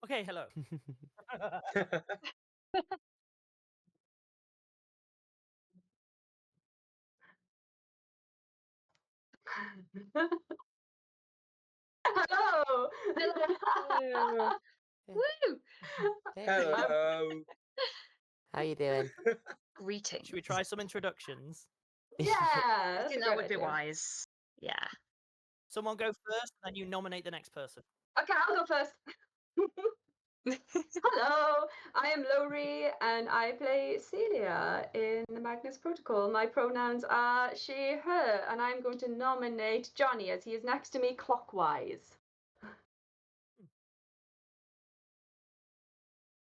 Okay, hello. Hello. Hello. Woo! Hey. Hello. How you doing? Greetings. Should we try some introductions? Yeah, I that's think a that great would be idea. wise. Yeah. Someone go first, and then you nominate the next person. Okay, I'll go first. Hello, I am Lowry and I play Celia in the Magnus Protocol. My pronouns are she, her, and I'm going to nominate Johnny as he is next to me clockwise.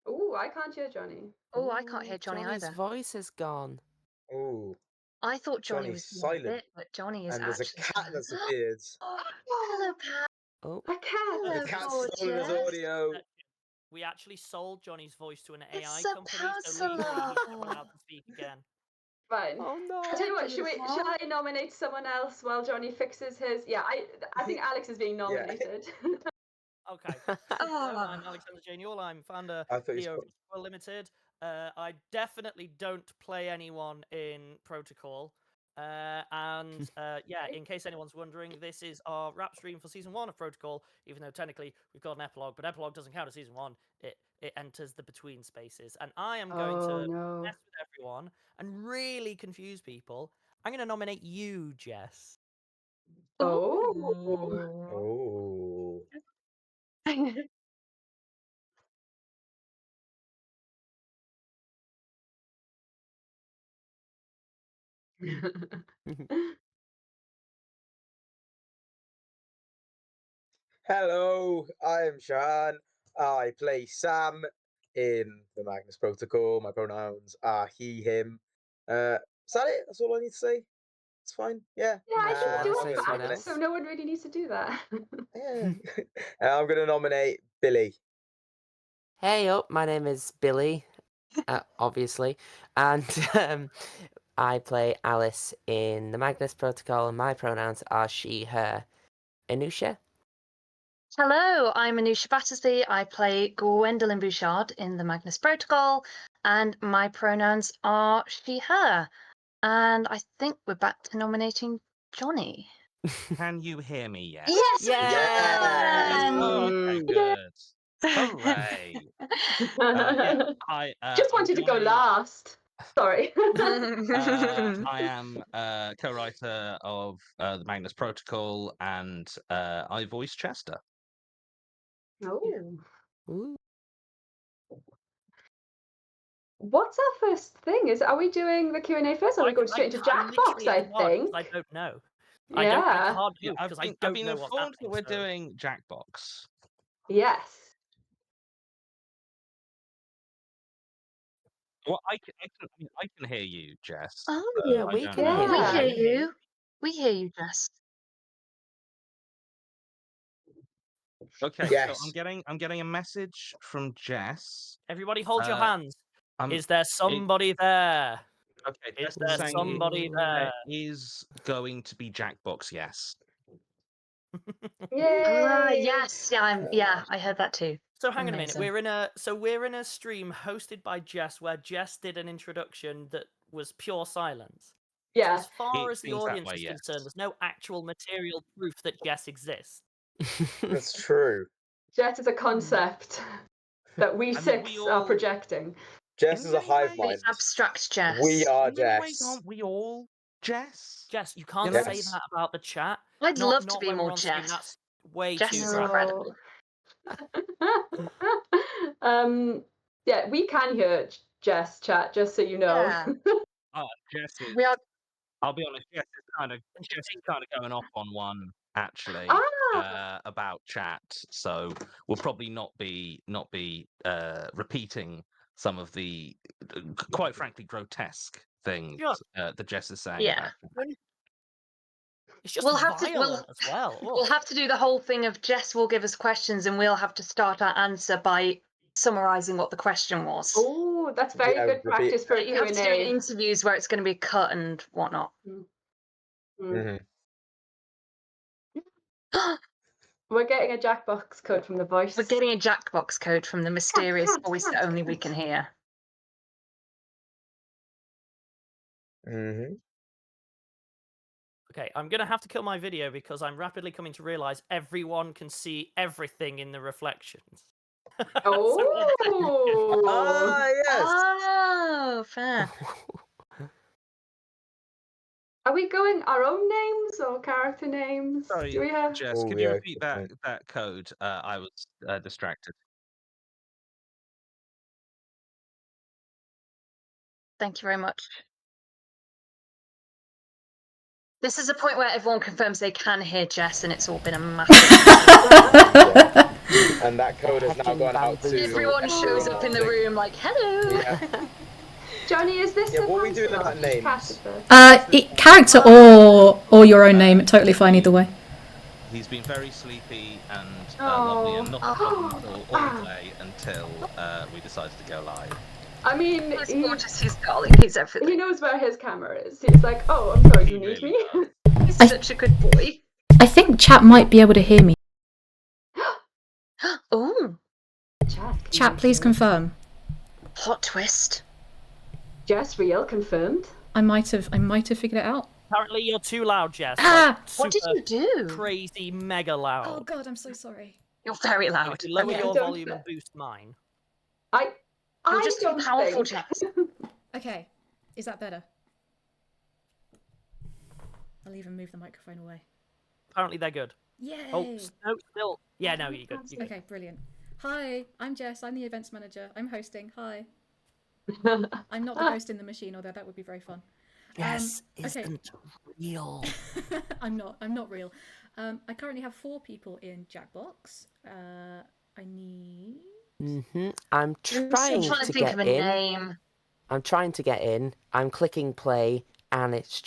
Oh, I can't hear Johnny. Oh, I can't hear Johnny Johnny's either. voice is gone. Oh, I thought Johnny Johnny's was doing a silent. bit, but Johnny is And there's a actually cat silent. that's appeared. Oh, hello, cat. Oh, A cat. Hello, The cat's gorgeous. stolen his audio. We actually sold Johnny's voice to an AI It's a company, so legally he's never pencil. allowed to speak again. Fine. oh no! I'll tell you what, Don't do shall that. I nominate someone else while Johnny fixes his? Yeah, I think Alex is being nominated. Okay. Oh. I'm Alexander J. Newall. I'm founder I thought CEO of Rusty Quill Limited. I definitely don't play anyone in Protocol. Yeah, in case anyone's wondering, this is our wrap stream for season 1 of Protocol, even though technically we've got an epilogue, but epilogue doesn't count as season 1. It enters the between spaces. And I am going to mess with everyone and really confuse people. I'm going to nominate you, Jess. Oh. Hello, I am Shahan. I play Sam in the Magnus Protocol. My pronouns are he, him. Is that it? That's all I need to say. It's fine. Yeah. Yeah, I I'm do gonna it back, nominate. so no one really needs to do that. Yeah. I'm gonna nominate Billie. Hey up, my name is Billie, obviously, and I play Alice in the Magnus Protocol, and my pronouns are she, her. Anusia? Hello, I'm Anusia Battersby. I play Gwendolyn Bouchard in the Magnus Protocol, and my pronouns are she, her. And I think we're back to nominating Johnny. Can you hear me yet? Yes, we Yes! can! Oh, okay, good. Hooray! Just wanted to go last. Sorry. I am co-writer of the Magnus Protocol, and I voice Chester. Oh. Ooh. What's our first thing? Are we doing the Q&A first, or are we going straight into Jackbox? I think. I don't know. Yeah. I can't Yeah, do because I I've don't been know what's informed that happening. we're so- doing Jackbox. Yes. Well, I can hear you, Jess. Oh, Yeah, I we don't can know. hear we Yeah. hear you. you. We hear you, Jess. Okay, Yes. so I'm getting a message from Jess. Everybody hold your hands. I'm- Is there somebody there? Okay, Is Jess there saying somebody there? is going to be Jackbox, yes. Yay! Yes, yeah, I heard that too. So hang on a minute. Amazing. We're in a stream hosted by Jess, where Jess did an introduction that was pure silence. Yeah. As far It as the seems that audience way, is yes. concerned, there's no actual material proof that Jess exists. That's true. Jess is a concept that we I mean, six we are all- projecting. Jess In is a many hive ways- mind. Abstract Jess. We are In many ways, Jess. aren't we all Jess? Jess, you can't Yes. say that about the chat. I'd Not- love to not be when we're more on stream, Jess. That's way Jess too is graphic. incredible. Yeah, we can hear Jess chat, just so you know. Yeah. Jess is. We are. I'll be honest. Jess is kind of going off on one actually about chat. So we'll probably not be repeating some of the quite frankly grotesque things that Jess is saying. Yeah. About It's just We'll have to- violent as well. We'll have to do the whole thing of Jess will give us questions and we'll have to start our answer by summarising what the question was. Oh, that's very good practice for a You have to do it in Q&A. interviews where it's going to be cut and whatnot. We're getting a Jackbox code from the voice. We're getting a Jackbox code from the mysterious voice that only we can hear. Mm-hmm. Okay, I'm going to have to kill my video because I'm rapidly coming to realize everyone can see everything in the reflections. Oh! Ah, yes. Oh, fair. Are we going our own names or character names? Sorry, Do we have? Jess, Oh, could you yeah, repeat good point. that code? I was distracted. Thank you very much. This is a point where everyone confirms they can hear Jess, and it's all been a massive. Yeah. And that code has now Heckin' gone out to bamboozle. Everyone shows up in the room like, "Hello." Yeah. Johnny, is this Yeah, the what are we doing Lancelot? about names? Cat is this? Character or your own name, totally fine either way. He's been very sleepy and lovely and not a problem at all day until we decided to go live. I mean, He's gorgeous, he's darling, he's everything. he knows where his camera is. He's like, oh, I'm sorry, you He need really me? does. He's such a good boy. I think chat might be able to hear me. Oh, Chat, please confirm. plot twist. Jess, real, confirmed. I might have figured it out. Apparently, you're too loud, Jess. Ah! What did you do? Crazy, mega loud. Oh god, I'm so sorry. You're very loud. If you lower Okay. your Don't volume say- and boost mine. You're You're just too powerful, Jess. Okay, is that better? I'll even move the microphone away. Apparently, they're good. Yay! Oh, no, still. Yeah, no, you're good. You're good. Okay, brilliant. Hi, I'm Jess. I'm the events manager. I'm hosting. Hi. I'm not the ghost in the machine, although that would be very fun. Jess okay. isn't real. I'm not real. I currently have 4 people in Jackbox. I need. I'm trying trying to to think get of a in. name. I'm trying to get in. I'm clicking play, and it's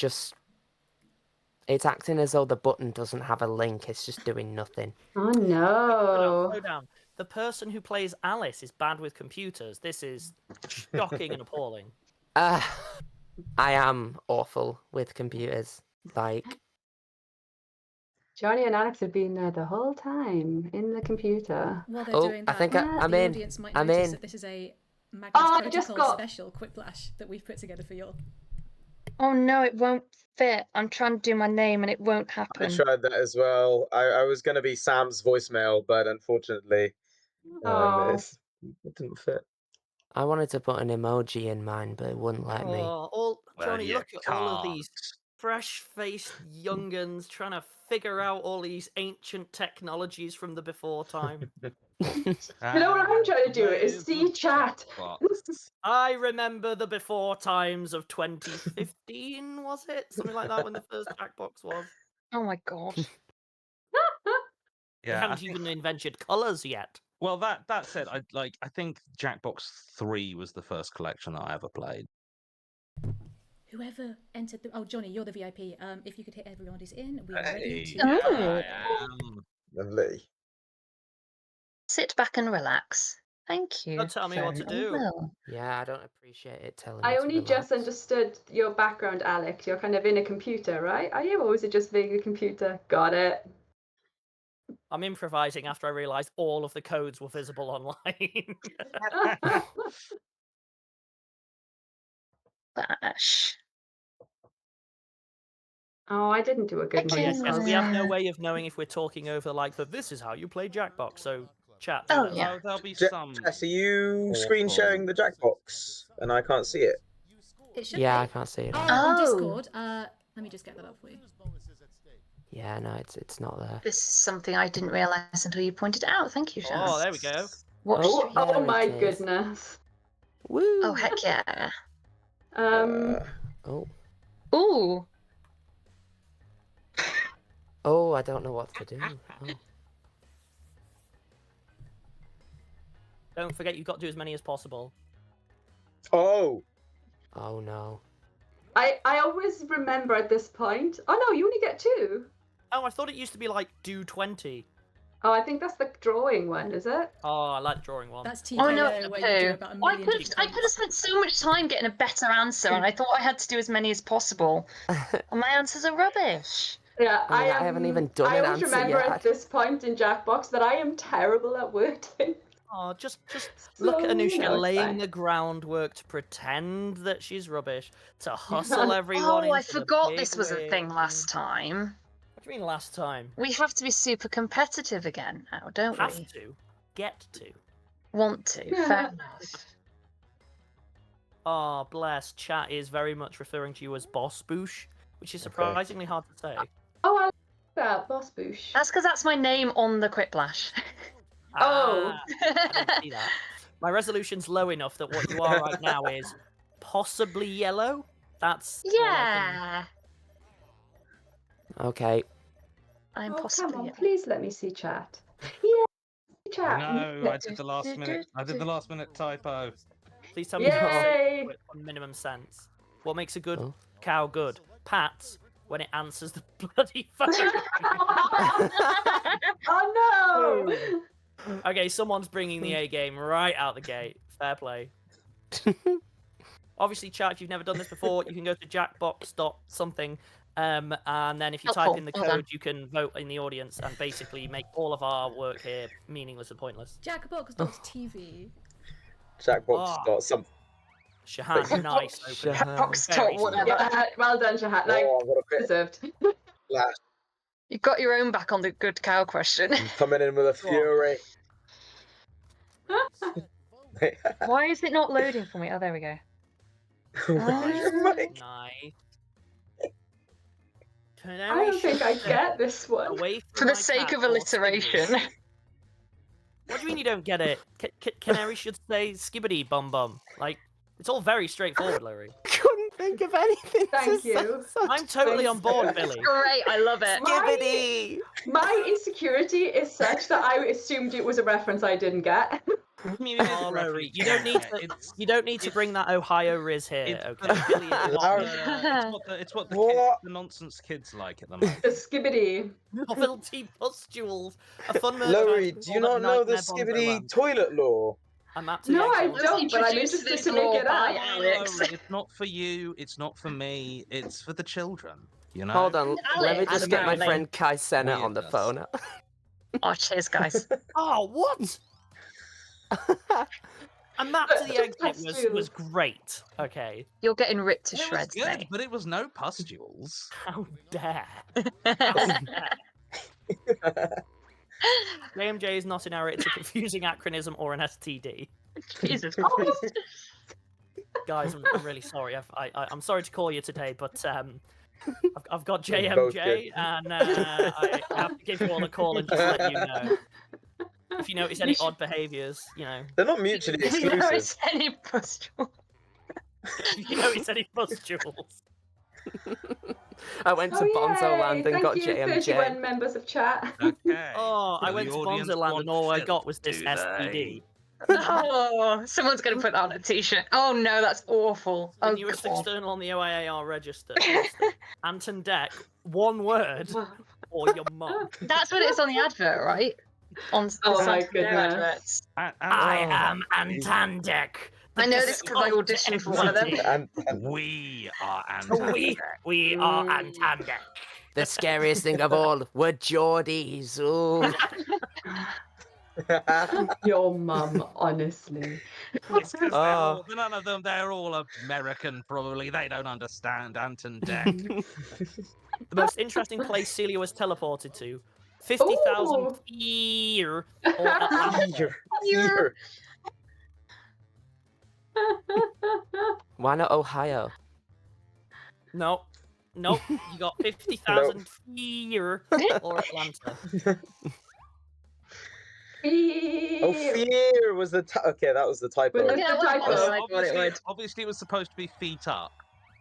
acting as though the button doesn't have a link. It's just doing nothing. Oh no. Slow down. The person who plays Alice is bad with computers. This is shocking and appalling. I am awful with computers. Like, Johnny and Alex have been there the whole time in the computer. While they're oh, doing I that, think I'm the in. audience might I'm notice in. that this is a Magnus I just Protocol got- special Quiplash that we've put together for you. Oh no, it won't fit. I'm trying to do my name and it won't I happen. tried that as well. I was going to be Sam's voicemail, but unfortunately, Oh. it didn't fit. I wanted to put an emoji in mine, but it wouldn't let me. Well, Johnny, you look at all of can't. these fresh-faced young'uns trying to figure out all these ancient technologies from the before time. You know what I'm trying to do is see chat. I remember the before times of 2015, was it? Something like that when the first Jackbox was. Oh my god. They Yeah, I haven't think- even invented colours yet. well, that said, I think Jackbox 3 was the first collection that I ever played. Whoever entered the... Oh, Johnny, you're the VIP. If you could hit everyone who's in, we are Hey, ready to... Oh. I am. Lovely. Sit back and relax. Thank you. Don't tell me what to very do. well. Yeah, I don't appreciate it telling me I to only relax. just understood your background, Alex. You're kind of in a computer, right? Are you? Or was it just being a computer? Got it. I'm improvising after I realised all of the codes were visible online. Bash. Oh, I didn't do a good Oh name. yes, yes. We have no Yeah. way of knowing if we're talking over like the "this is how you play Jackbox." So chat. Oh, tell us. yeah. There'll be Je- some. Jess, are you screen awful- sharing the Jackbox? And I can't see it. It should Yeah, be. I can't see it. Oh, on- on Oh. Discord. Let me just get that up for you. Yeah, no, it's not there. This is something I didn't realise until you pointed it out. Thank you, Jess. Oh, there we go. What Oh, stream? there Oh my it is. goodness. Woo! Oh, heck yeah. Oh. Ooh. Oh, I don't know what to do. Oh. Don't forget, you've got to do as many as possible. Oh, Oh no. I always remember at this point. Oh no, you only get 2. Oh, I thought it used to be like do 20. Oh, I think that's the drawing one, is it? Oh, I like the drawing one. That's TKO, Oh no, where you do poo. about a I million could different I could have things. spent so much time getting a better answer, and I thought I had to do as many as possible. And my answers are rubbish. Yeah, I mean, I haven't even done I an always answer remember yet. at this point in Jackbox that I am terrible at wording. Oh, just look at So, Anusia you know, it's laying fine. the groundwork to pretend that she's rubbish, to hustle everyone Oh, I into the forgot big this was a thing win. last time. What do you mean last time? We have to be super competitive again now, don't Have we? to. Get to. Want to. Fair enough. Oh, bless. Chat is very much referring to you as Boss Boosh, which is surprisingly hard to say. Oh, I like that, Boss Boosh. That's because that's my name on the Quiplash. Oh. Ah, I didn't see that. My resolution's low enough that what you are right now is possibly yellow. That's all I can... Yeah. Okay. I'm Oh, come possibly. on, please let me see chat. Yeah, chat. No, I did the last minute. I did the last minute typo. Please tell me you can say Yay! it on minimum sense. What makes a good Oh. cow good? Pats when it answers the bloody phone. Oh no! Okay, someone's bringing the A game right out the gate. Fair play. Obviously, chat, if you've never done this before, you can go to jackbox.something, and then if you type in the Well done. code, you can vote in the audience and basically make all of our work here meaningless and pointless. Jackbox.tv. Jackbox.something. Shahan, nice. opening. Jackbox Very dot whatever. Yeah, well done, Shahan. Like, Oh, I've got a bit deserved. flash. You got your own back on the good cow question. I'm coming in with a Go on. fury. Why is it not loading for me? Oh, there we go. Mike. Nice. I don't think I get this one. Away For from the my sake cat of or alliteration. skibbity. What do you mean you don't get it? Canary should say skibbity bum bum. Like, it's all very straightforward, Larry. Couldn't think of anything. Thank to you. say. I'm totally on board, Billie. Great, I love it. Skibbity! My insecurity is such that I assumed it was a reference I didn't get. I mean, it is Oh, Larry, roughly you don't need fair. to. It's- You don't need to it's- bring that Ohio Riz here, it's okay? the- Billie is not Larry. It's what the What? nonsense kids like at the moment. The skibbity. novelty pustules. A fun merch Laurie, item do you called not know the Nightmare Bonzo skibbity Land. toilet law? I'm absolutely No, I excellent. don't, but I'm Introduced interested this to make law it by up. Alex. It's not for you. It's not for me. It's for the children. You know. Hold on, let me Alex, just get my apparently. friend Kai Senna on the Weirdness. phone. Oh, cheers, guys. Oh, what? A map to the exit was great. Okay. You're getting ripped to It was shreds, good, mate. but it was no pustules. How dare? JMJ is not in error. It's a confusing acronym or an STD. Jesus Christ. Guys, I'm really sorry. I'm sorry to call you today, but I've got You're both JMJ, good. and I have to give you all a call and just let you know. If you notice any odd behaviours, you know. They're not mutually You know, exclusive. it's any pustule. If you notice any pustules. I went to Bonzo yay! Land and Thank got you, JMJ. 31 members of chat. Okay. Oh, I So went the to audience Bonzo Land want and all I filth, got was this do STD. they? Oh, someone's going to put that on a t-shirt. Oh no, that's awful. The Oh, newest God. external on the OIAR register. Anton Deck, one word, or your mum. That's what it's on the advert, right? On the Oh my Santander goodness. adverts. I am Anton Deck. I know this because I auditioned for one of them. And We are Anton. We are Anton Deck. The scariest thing of all were Geordies. Ooh. Your mum, honestly. It's 'cause Oh. none of them, they're all American, probably. They don't understand Anton Deck. The most interesting place Celia was teleported to. 50,000 Ooh. feet or Atlanta. Here. Why not Ohio? Nope. You got 50,000 feet or Atlanta. Oh, fear was the okay. That was the typo. But Yeah, the well, typo. well, I thought it would. Obviously, it was supposed to be feet up,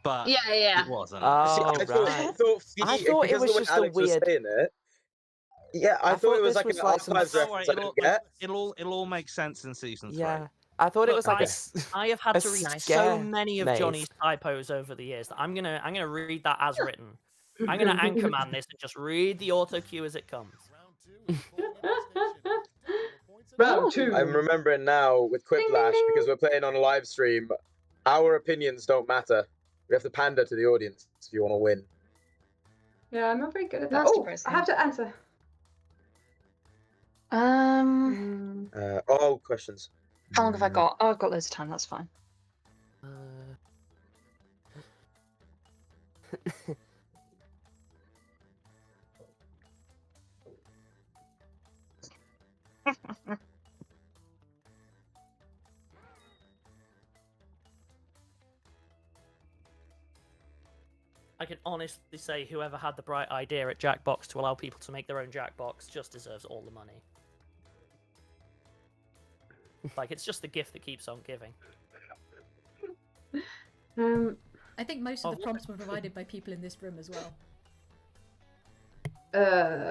but Yeah. it wasn't. See, Oh, I right. thought, I thought it because was of the way just a Alex was weird- saying it. Yeah, I I thought thought it was this like was an like some- Archives Don't worry, reference I didn't get. it'll all make sense in season 3. Yeah. I thought it was like Look, a s- I have had a to read so scare many of maze. Johnny's typos over the years that I'm gonna read that as written. I'm gonna anchorman this and just read the auto cue as it comes. Round 2. I'm remembering now with Quiplash because we're playing on a live stream. Our opinions don't matter. We have to pander to the audience if you want to win. Yeah, I'm not very good at that. That's Oh, depressing. I have to answer. Questions. How long have I got? Oh, I've got loads of time. That's fine. I can honestly say whoever had the bright idea at Jackbox to allow people to make their own Jackbox just deserves all the money. Like, it's just the gift that keeps on giving. I think most of the prompts were provided by people in this room as well.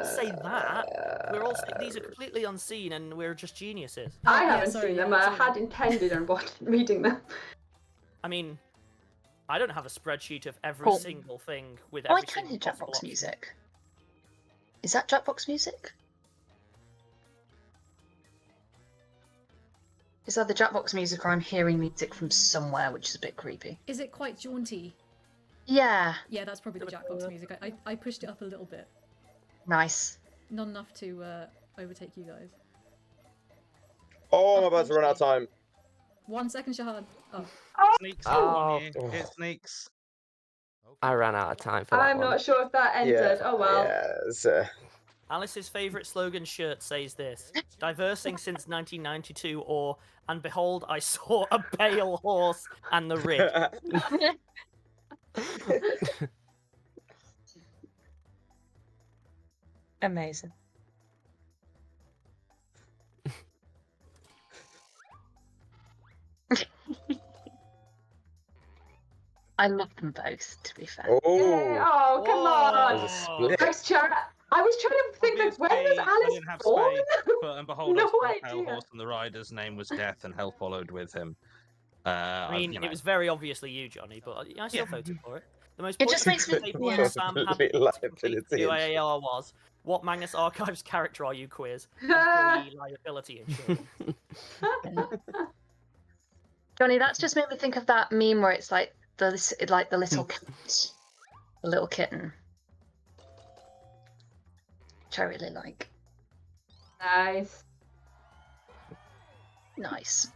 Say that. We're all these are completely unseen, and we're just geniuses. I yeah, haven't sorry, seen yeah, them. I sorry. had intended on reading them. I mean, I don't have a spreadsheet of every Cool. single thing with Oh, I every can single hear possible Jackbox option. music. Is that Jackbox music? Is either Jackbox music or I'm hearing music from somewhere, which is a bit creepy. Is it quite jaunty? Yeah. Yeah, that's probably the Jackbox music. I pushed it up a little bit. Nice. Not enough to overtake you guys. Oh, I'm about to run out of time. 1 second, Shahan. Oh. Sneaks Oh. on here. It sneaks. I ran out of time for that I'm one. not sure if that entered. Oh well. Yes. Alice's favourite slogan shirt says this: "Diversing since 1992," or "And behold, I saw a pale horse and the rig." Amazing. I love them both, to be fair. Oh. Oh, come There's a on. split. Nice chat. I was trying to think, like, when was Obviously, I Alice didn't have born? space, but and behold, I No saw a pale idea. horse, and the rider's name was Death, and hell followed with him. I mean, you know. it was very obviously you, Johnny, but I still voted for it. The most It just pointless makes me- paperwork yeah. Sam had Complete to complete liability for insurance. AAR was: "What Magnus Archives character are you, quiz? Employee liability insurance." Johnny, that's just made me think of that meme where it's like the little cat, the little kitten, which I really like. Nice. Nice.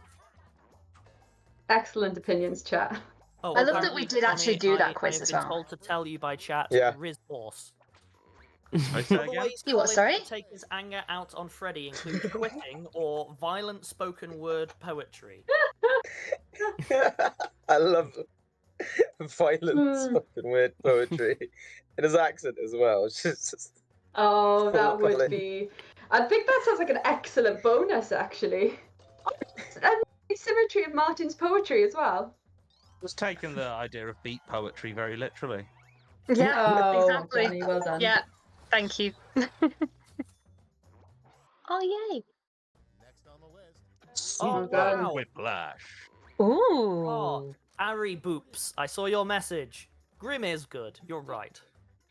Excellent opinions, chat. Oh, I love that apparently, we did actually Johnny, do that I quiz have as been well. told to tell you by chat, Yeah. Riz Horse. I say Other again? ways You what, Colin sorry? can take his anger out on Freddie include quitting or violent spoken word poetry. I love violent spoken word poetry in his accent as well. It's just Oh, that Colin. would be. I think that sounds like an excellent bonus, actually. And symmetry of Martin's poetry as well. Was taking the idea of beat poetry very literally. Yeah, Oh, exactly. Johnny, well done. Yeah, thank you. Oh, yay. Oh, God. wow. Whiplash. Ooh. Ari Boops, I saw your message. Grim is good, you're right.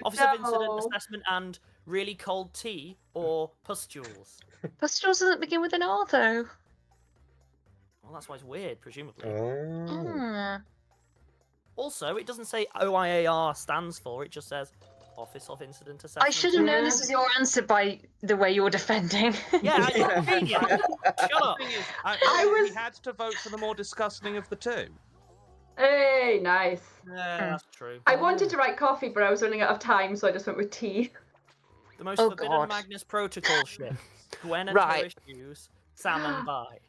Office of Incident No. Assessment and really cold tea or pustules. Pustules doesn't begin with an R, though. Well, that's why it's weird, presumably. Mm. Also, it doesn't say OIAR stands for, it just says Office of Incident Assessment. I should have known Yeah. this was your answer by the way you were defending. Yeah, I genius. Shut up. The thing is, I we was- had to vote for the more disgusting of the two. Hey, nice. Yeah, that's true. I wanted to write coffee, but I was running out of time, so I just went with tea. The most Oh, forbidden God. Magnus protocol ship. Gwen and Right. her issues. Sam and Bai.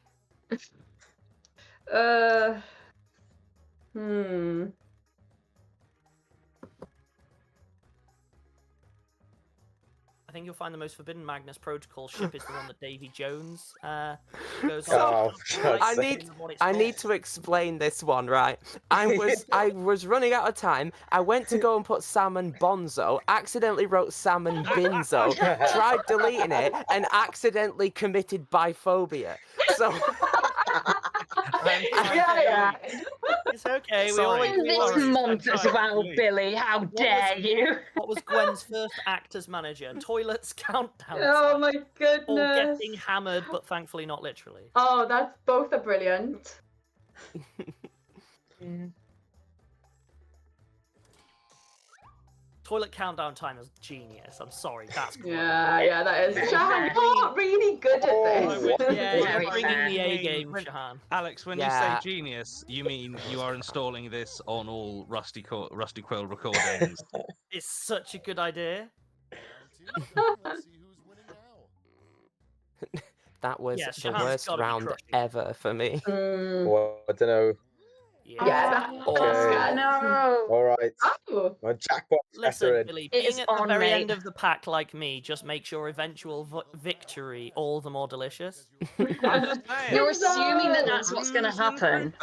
I think you'll find the most forbidden Magnus protocol ship is the one that Davy Jones goes on. Oh, for God's I sake. need to explain this one, right? I was running out of time. I went to go and put Salmon Bonzo, accidentally wrote Salmon Binzo, tried deleting it, and accidentally committed biphobia. So Yeah. It's okay. We Sorry. always This worry. month as well, Billy. How dare you? What was Gwen's first act as manager? Toilets countdown. Oh time. my Or goodness. getting hammered, but thankfully not literally. Oh, that's both are brilliant. Toilet countdown timer's genius. I'm sorry, that's great. Yeah, that is. Shahan, you're really good at this. Yeah, you're Very bringing fair. the A game, Shahan. Alex, when you say genius, you mean you are installing this on all Rusty Quill recordings? It's such a good idea. Let's see who's winning now. That was Yeah, the Shahan's worst gotta be round crushing. ever for me. Well, I don't know. Yeah, Okay. No. All right. Oh. My jackpot Listen, factor in. Billie, It being is at the on, very mate. end of the pack like me just makes your eventual victory all the more delicious. You're assuming that that's what's going to happen.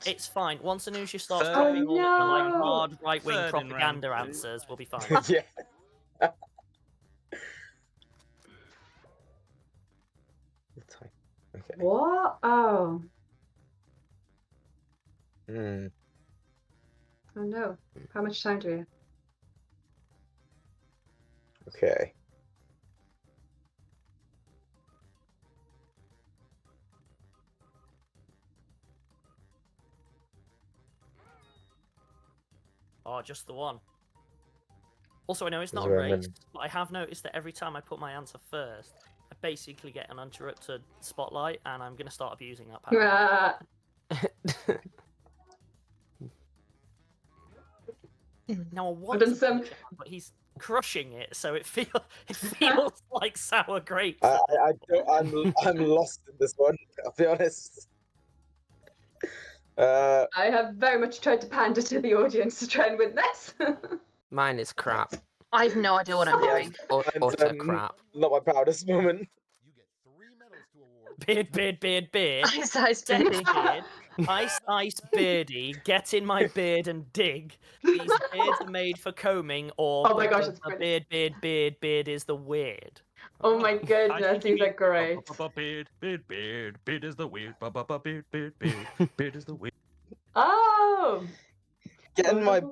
It's fine. Once Anusia starts Third. dropping Oh, all of the like no. hard right-wing Third in round propaganda two. answers, we'll be fine. Yeah. Okay. What? Oh. Hmm. Oh no. How much time do we have? Okay. Oh, just the one. Also, I know it's not Is a there a race, minute? but I have noticed that every time I put my answer first, I basically get an uninterrupted spotlight, and I'm going to start abusing that power. Now, I want done to some- punch him, but he's crushing it, so it feels like sour grapes. I'm lost in this one. I'll be honest. I have very much tried to pander to the audience to try and win this. Mine is crap. I have no idea what I'm doing. Utter crap. Not my proudest moment. You get 3 medals to award. Beard. Ice, ice, Sexy beard. beard. Ice beardy. Get in my beard and dig. These beards are made for combing, or Oh my gosh, it's brilliant. beard is the weird. Oh my goodness, these are great. Beard is the weird. Beard is the weird. Oh! Getting my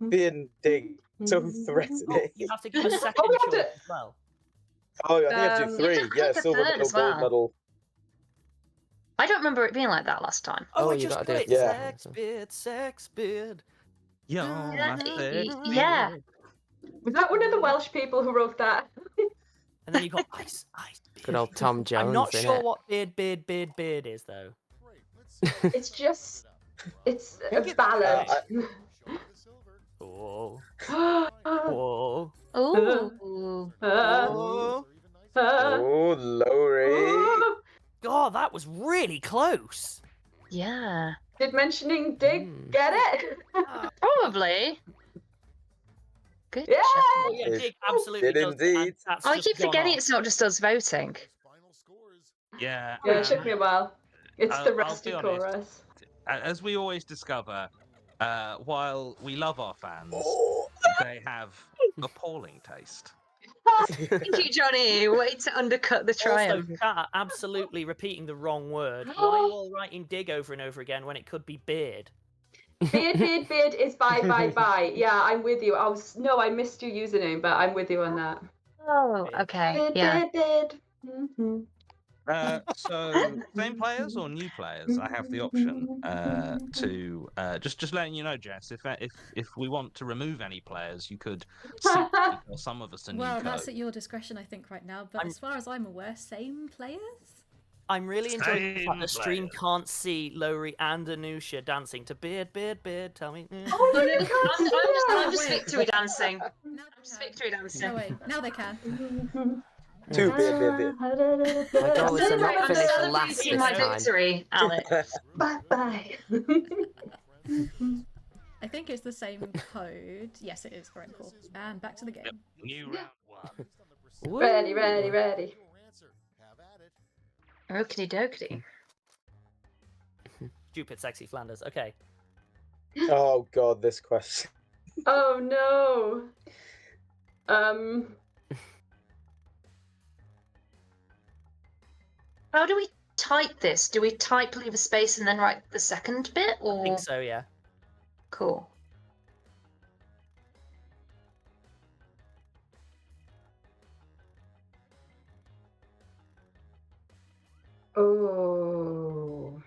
beard and dig so threatening. Oh, you have to give a second we have choice to- as well. Oh, I think I have to do You three. have to Yeah, pick a silver third medal, as well. gold medal. I don't remember it being like that last time. Oh, Oh, I you just gotta got do it. it. Sex beard. Yo, Yeah, my sex yeah. beard. Was that one of the Welsh people who wrote that? And then you got ice beard. Good old Tom Jones. I'm not sure innit? what beard is though. Great. Let's see. It's just, it's a Think it's- ballad. Show me the silver. Oh. Oh. Whoa. Ooh. Oh. Oh, Lowry. God, that was really close. Yeah. Did mentioning dig get it? Probably. Good. Yeah! job. Oh, yeah, It Dig absolutely did does. indeed. And that's I just keep gone forgetting off. it's not just us voting. Final scores. Yeah. Yeah, it took me a while. It's the I'll Rusty be honest. chorus. As we always discover, while we love our fans, Oh. they have appalling taste. Thank you, Johnny. Way to undercut the Also, triumph. chat absolutely repeating the wrong word. Why are you all writing dig over and over again when it could be beard? Beard is bye. Yeah, I'm with you. I missed your username, but I'm with you on that. Oh, okay. Yeah. Beard. Mm-hmm. So same players or new players? I have the option to just letting you know, Jess. If we want to remove any players, you could secretly tell some of us a new Well, code. that's at your discretion, I think, right now. But as far as I'm aware, same players. I'm really enjoying the fact the Same stream players. can't see Lowry and Anusia dancing to beard. Tell me. Oh, no, you can't see I'm just Wait. victory dancing. Now I'm they just can. victory dancing. No, wait. Now they can. Two beard. My goal is to not finish I'm last celebrating this my time. victory, Alex. Bye. I think it's the same code. Yes, it is. Correct. Cool. And back to the game. New round one. Ready. Your answer. Have at it. Okie dokie. Stupid, sexy Flanders. Okay. Oh God, this question. Oh no. How do we type this? Do we type, leave a space, and then write the second bit? I Or think so, yeah. cool. Oh.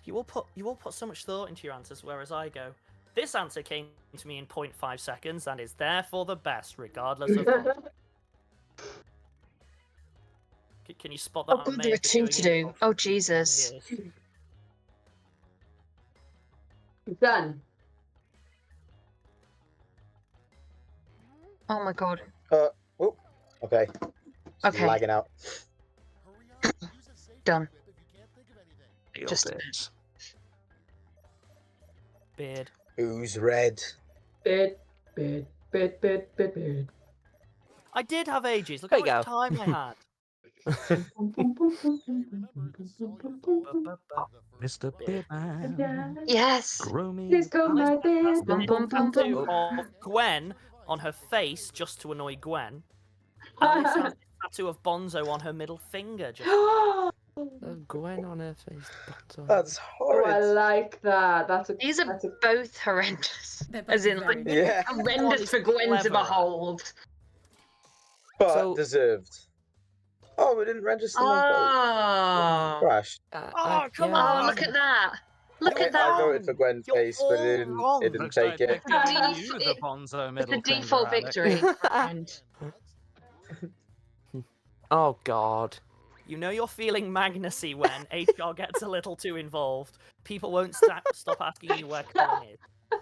You all put so much thought into your answers, whereas I go, this answer came to me in 0.5 seconds and is therefore the best, regardless of. Can you spot that? Oh, God, there are two to do. Oh, Jesus. Done. Oh, my God. Oh, okay. Just Okay. lagging out. Hurry up. Use a safety Done. whip if you can't think of anything. Just a Beard. Who's red? Bid. I did have ages. Look There how you much go. time I had. Hey, remember, this is all your fault. Mr. Beardman. Yes. Grow me. Please comb my beard. Bum, bum, bum, Tattoo bum. of Gwen on her face just to annoy Gwen. Alice has a tattoo of Bonzo on her middle finger. Just Gwen on her face. That's Oh, I horrid. like that. These are that's a both horrendous. They're both As in, very like, Yeah, horrendous for Gwen to behold. but So- deserved. Oh, we didn't register my vote. Oh. Crashed. Oh, come Oh, on! look at that. Look I at that. voted for Gwen's You're face, but it all didn't wrong. take it. Def- You the it- bonzo It's middle a default finger, Alex. victory. friend. Oh God. You know you're feeling Magnusy when HR gets a little too involved. People won't stop asking you where Colin is.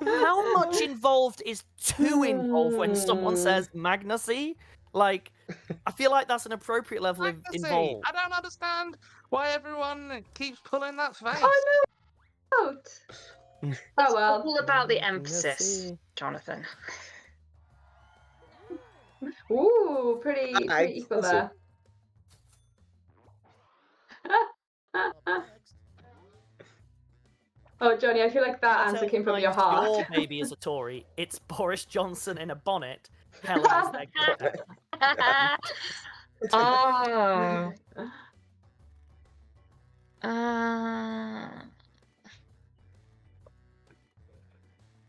How much involved is too involved when someone says Magnusy? Like, I feel like that's an appropriate level of Magnusy. involved. I don't understand why everyone keeps pulling that face. Oh no! Out. Oh well. All about the Let's emphasis, see. Jonathan. Ooh, pretty equal That's there. Oh, Johnny, I feel like that answer came from your heart. Your baby is a Tory. It's Boris Johnson in a bonnet. Helen is their Oh.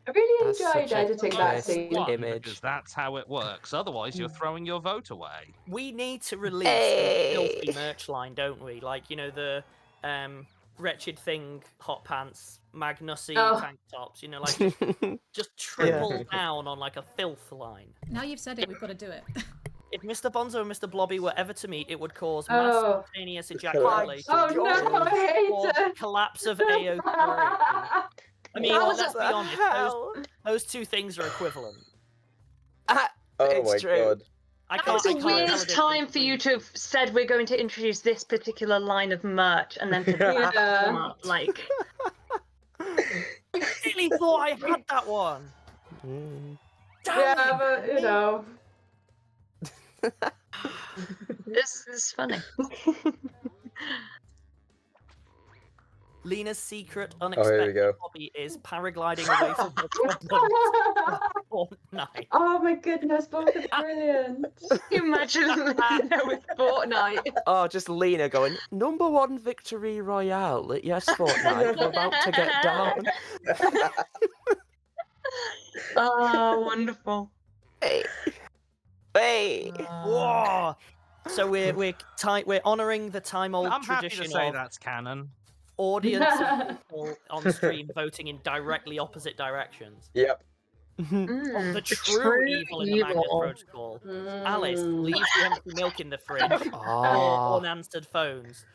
I really That's enjoyed such a editing that cursed scene. image. Because that's how it works. Otherwise, you're throwing your vote away. We need to release Hey. the filthy merch line, don't we? Like, you know, the Wretched Thing hot pants, Magnusy Oh. tank tops, you know, like just triple down on like a filth line. Now you've said it, we've got to do it. If Mr. Bonzo and Mr. Blobby were ever to meet, it would cause Oh. mass spontaneous ejaculation. Oh no, I hate or it. collapse of AO3. I mean, That was let's be the honest, hell? those two things are equivalent. Oh It's my true. god. I That can't, was I a can't weird tell the time difference for you to between have said we're going to introduce this particular line of merch and then to back them up, like. I really thought I had that one. Mm. Damn Yeah, it. but you know. This is funny. Lena's secret, here we unexpected go. hobby is paragliding away from her problems for Fortnite. Oh my goodness, both are brilliant. Can you imagine Lena with Fortnite? Oh, just Lena going, #1 victory royale. Yes, Fortnite, we're about to get down. Oh, wonderful. Hey. Hey. Whoa! So we're honouring the time-old I'm happy tradition to say of that's canon. audience and people on stream voting in directly opposite directions. Yep. Of the true evil in the Magnus Protocol. Alice, leave the empty milk in the fridge or unanswered phones.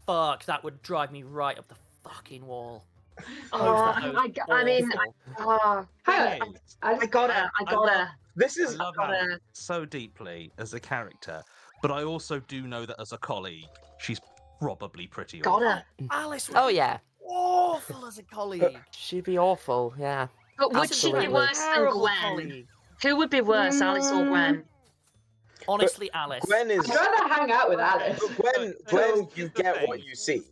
Fuck, that would drive me right up the fucking wall. I mean, I got her. This is I love Alice so deeply as a character, but I also do know that as a colleague, she's probably pretty Got awful. her. Alice would Oh, be yeah. awful as a colleague. She'd be awful, yeah. But would she be Absolutely. worse than Terrible Gwen? colleague. Who would be worse, Alice or Gwen? Honestly, Alice. Gwen is. I'd rather hang out with Alice. Gwen, So, you here's the get thing. what you see.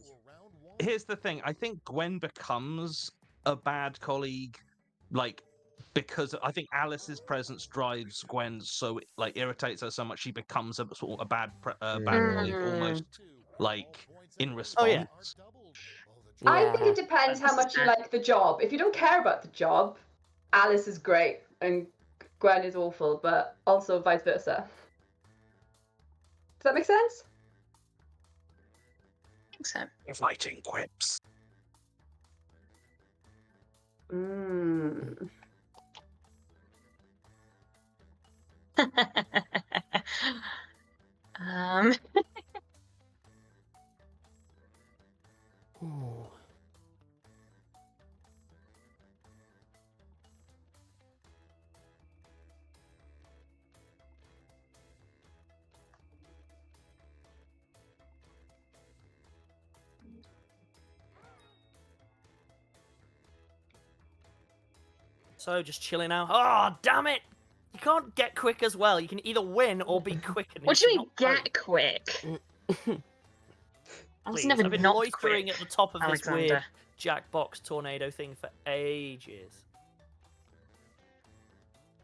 Here's the thing. I think Gwen becomes a bad colleague, like, because I think Alice's presence drives Gwen so, like, irritates her so much she becomes a sort of a bad colleague, almost, like, in response. yeah. I think it depends how much you like the job. If you don't care about the job, Alice is great and Gwen is awful, but also vice versa. Does that make sense? I think so. Fighting quips. um. Ooh. So just chilling out. Oh, damn it! You can't get quick as well. You can either win or be quick. And What do you it's mean not get quick? I was Please, never I've been not loitering quick, at the top of this weird Alexander. Jackbox tornado thing for ages.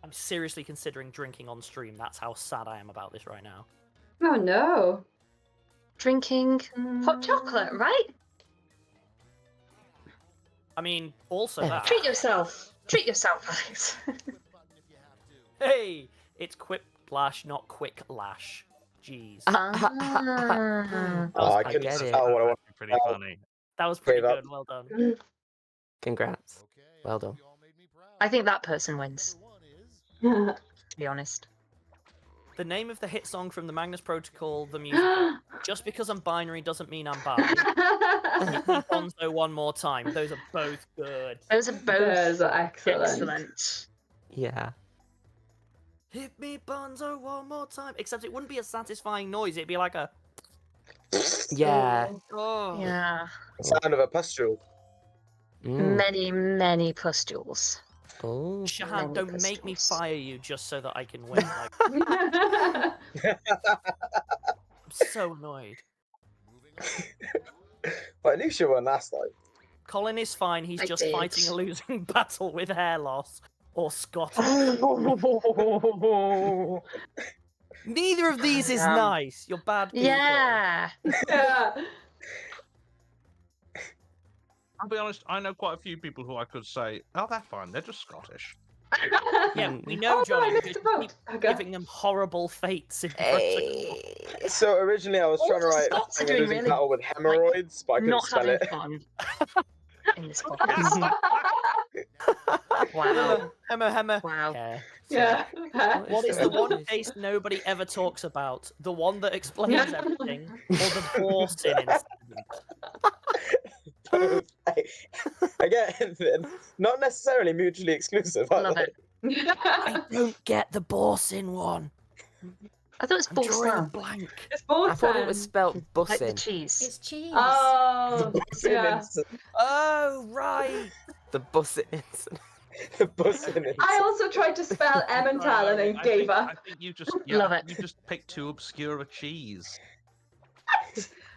I'm seriously considering drinking on stream. That's how sad I am about this right now. Oh no. Drinking hot chocolate, right? I mean, also that. Treat yourself. Treat yourself, Alex. Hey, it's Quiplash, not Quick Lash. Jeez. Ah. I I couldn't get it. tell what I wanted. Pretty funny. That was pretty Gave up. good. Well done. Congrats. Well done. I think that person wins, to be honest. The name of the hit song from the Magnus Protocol, the musical. Just because I'm binary doesn't mean I'm bi. Hit me Bonzo one more time. Those are both good. Those are both Those are excellent. excellent. Yeah. Hit me Bonzo one more time. Except it wouldn't be a satisfying noise. It'd be like a. Yeah. Oh. Yeah. Sound of a pustule. Mm. Many, many pustules. Oh. Shahan, Many don't make me pistols. fire you just so that I can win. Like, I'm so annoyed. But Anusia won last time. Colin is fine. He's I just did. fighting a losing battle with hair loss or Scottish. Neither of these is nice. You're bad people. Yeah. Yeah. I'll be honest, I know quite a few people who I could say, oh, they're fine, they're just Scottish. Yeah, we know, Oh, no, Johnny, I missed because the you vote. keep Okay. giving them horrible fates in Protocol. Hey. So originally I was All trying to the write Scots are a doing losing really, battle with hemorrhoids, but I couldn't Not spell having it. fun in this podcast. Wow. Hammer. Wow. Yeah. Yeah. What is the one case nobody ever talks about? The one that explains everything, or the Borsin incident? Again, not necessarily mutually exclusive. Are Love they? it. I don't get the Borsin one. I thought it was I'm drawing a Borsan, blank. It's I thought it was Borsan. spelt like the bussin. cheese. It's cheese. Oh, Bussin yeah. incident. Oh, right. The bussin incident. The bussin I incident. also tried to spell Emmental and then gave up. I think you just Love it. You just picked too obscure a cheese.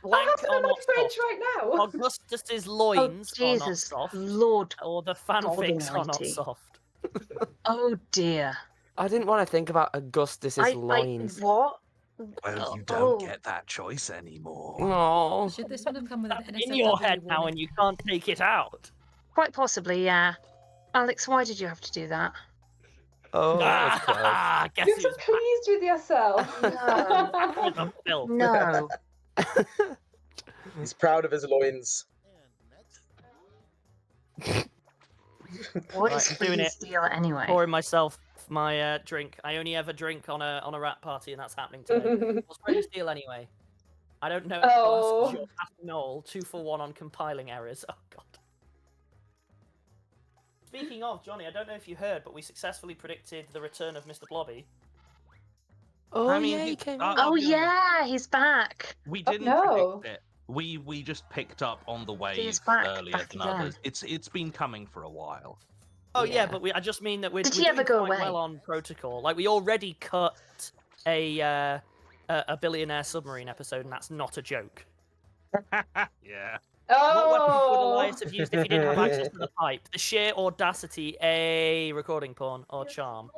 Blank I'm or my not fridge soft. right now. Augustus's Oh, loins are not Jesus. soft. Lord. Or the fanfics are not almighty. soft. Oh, dear. I didn't want to think about Augustus's loins. What? Well, you Oh. don't get that choice anymore. Oh. Should this one have come with an In your head now, warning? and you can't take it out. Quite possibly, yeah. Alex, why did you have to do that? Oh, that was close. Ah, guess You're who's so pleased with yourself. back with the filth. No. He's proud of his loins. What Right, is I'm doing Freeze deal anyway? Pouring myself my drink. I only ever drink on a rap party, and that's happening today. What's Freddie's deal anyway? I don't know. Oh. Ask Newall. 2 for 1 on compiling errors. Oh god. Speaking of Johnny, I don't know if you heard, but we successfully predicted the return of Mr. Blobby. Oh, I mean, yeah, he- he came uh, out. Oh, I'll be honest. yeah, he's back. We Oh, didn't no. predict it. We just picked up on the wave He's back earlier than again. others. It's been coming for a while. Oh yeah, Yeah. but I just mean that we're Did we're he ever doing go quite away? well on Protocol. Like we already cut a billionaire submarine episode, and that's not a joke. Yeah. What weapon would Oh. Elias have used if he didn't have access to the pipe? The sheer audacity, a recording porn, or charm?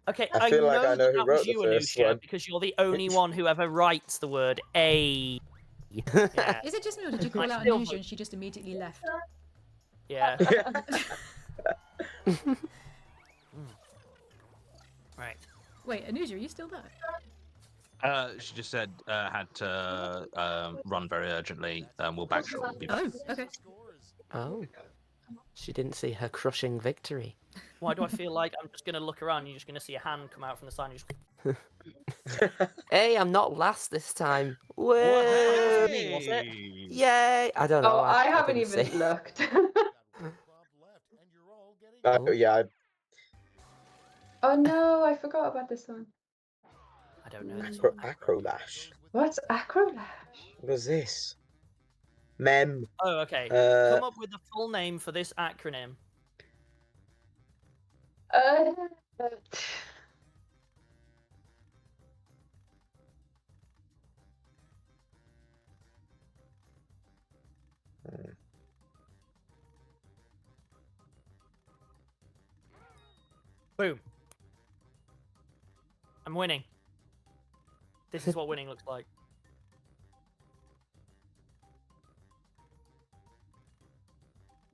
Okay, I feel like I know that who was wrote you, the first Anusia, one. because you're the only one who ever writes the word a. Yeah, Is it just me or did you call I out still Anusia vote- and she just immediately left? yeah. Wait, Anusia, are you still there? She just said had to run very urgently. We'll back shortly. Oh, okay. Oh. She didn't see her crushing victory. Why do I feel like I'm just going to look around and you're just going to see a hand come out from the side and just... Hey, I'm not last this time. What? Whoa! Was me, was it? Yay! I don't know. Oh, I haven't didn't even see. looked. Oh, yeah. Oh no, I forgot about this one. I don't know this Acro- one. Acrolash. What's Acrolash? What is this? Mem. Oh, okay. Uh, Come up with the full name for this acronym. Uh, Boom. I'm winning. This is what winning looks like.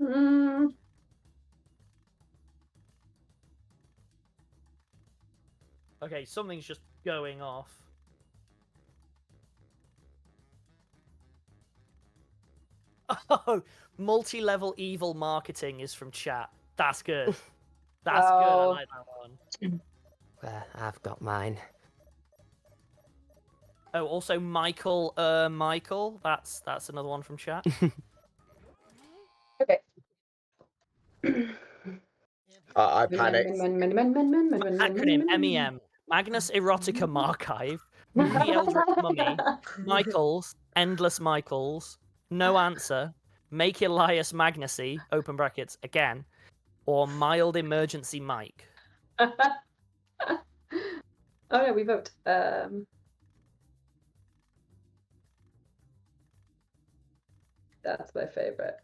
mm, Okay, something's just going off. Oh, multi-level evil marketing is from chat. That's good. That's good. I Oh. like that one. I've got mine. Oh, also Michael. Michael. That's another one from chat. okay. I panicked. Acronym MEM. Magnus Erotica Marchive. The Eldritch Mummy. Michaels. Endless Michaels. No Answer. Make Elias Magnusy. Open brackets again. Or Mild Emergency Mike. Oh no, we vote. That's my favorite.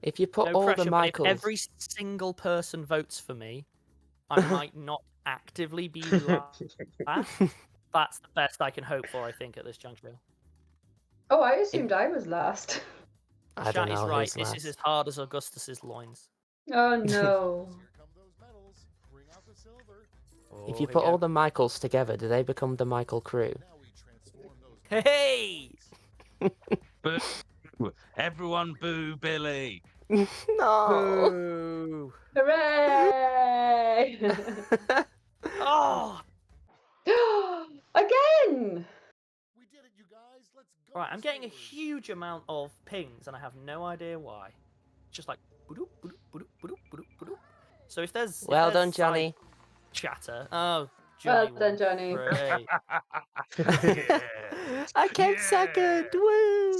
If you put No all pressure, the but if Michaels, every single person votes for me, I might not actively be last. That's the best I can hope for, I think, at this juncture. Oh, I assumed I was last. I don't Chat is know right. who's This last. is as hard as Augustus's loins. Oh no. If Oh, you here put we all go. the Michaels together, do they become the Michael crew? Hey! Boo! Everyone boo Billie! No. Boo! Hooray! Oh! Again! Right, I'm getting a huge amount of pings, and I have no idea why. Just like... boop, boop, boop, boop, boop, boop. So if there's... Well if there's done, Johnny. Chatter... Oh, Johnny Well done, won. Johnny. Great. I came second. Woo!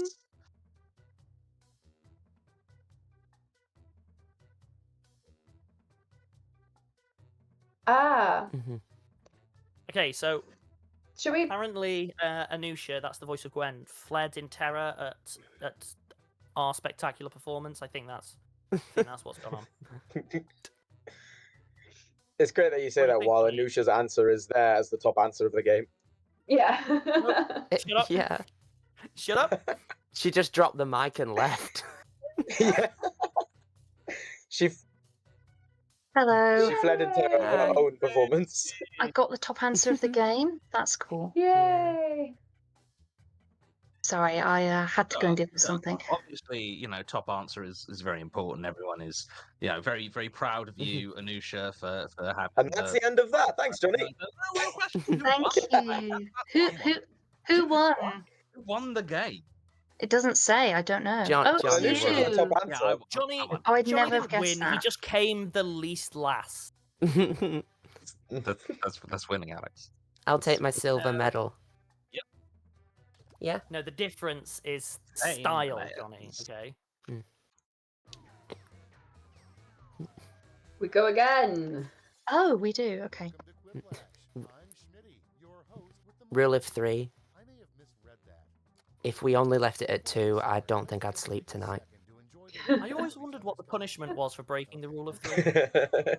Ah, Okay, so should we? apparently Anusia, that's the voice of Gwen, fled in terror at our spectacular performance. I think that's what's gone on. It's great that you say What do that you think, while Johnny? Anusia's answer is there as the top answer of the game. Yeah. Shut up. Yeah. Shut up. She just dropped the mic and left. Yeah. She Hello. fled in terror of her Hi. own performance. I got the top answer of the game. That's cool. Yay! Sorry, I had to go and deal with something. Obviously, top answer is very important. Everyone is, very, very proud of you, Anusia, for having. And that's the end of that. Thanks, Johnny. Thank you. Who won? Who won the game? It doesn't say. I don't know. Johnny it's Anusia got the top you. answer. Johnny, Oh, I'd Johnny never have didn't guessed win. that. He just came the least last. That's winning, Alex. I'll take my silver medal. Yep. Yeah. No, the difference is Same style, layers. Johnny. Okay. We go again. Oh, we do. Okay. Rule of 3. If we only left it at 2, I don't think I'd sleep tonight. I always wondered what the punishment was for breaking the rule of 3.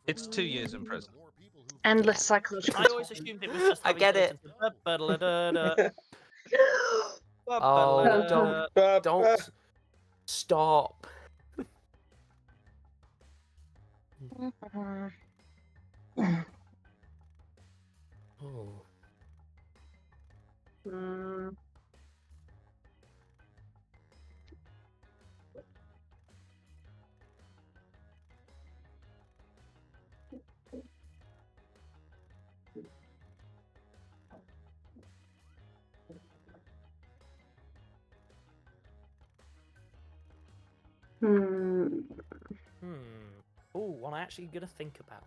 It's 2 years in prison. Endless psychological. I always assumed it was just. I get it. it. Oh, don't stop. Oh. Mm. Hmm. Oh, one I actually gonna think about.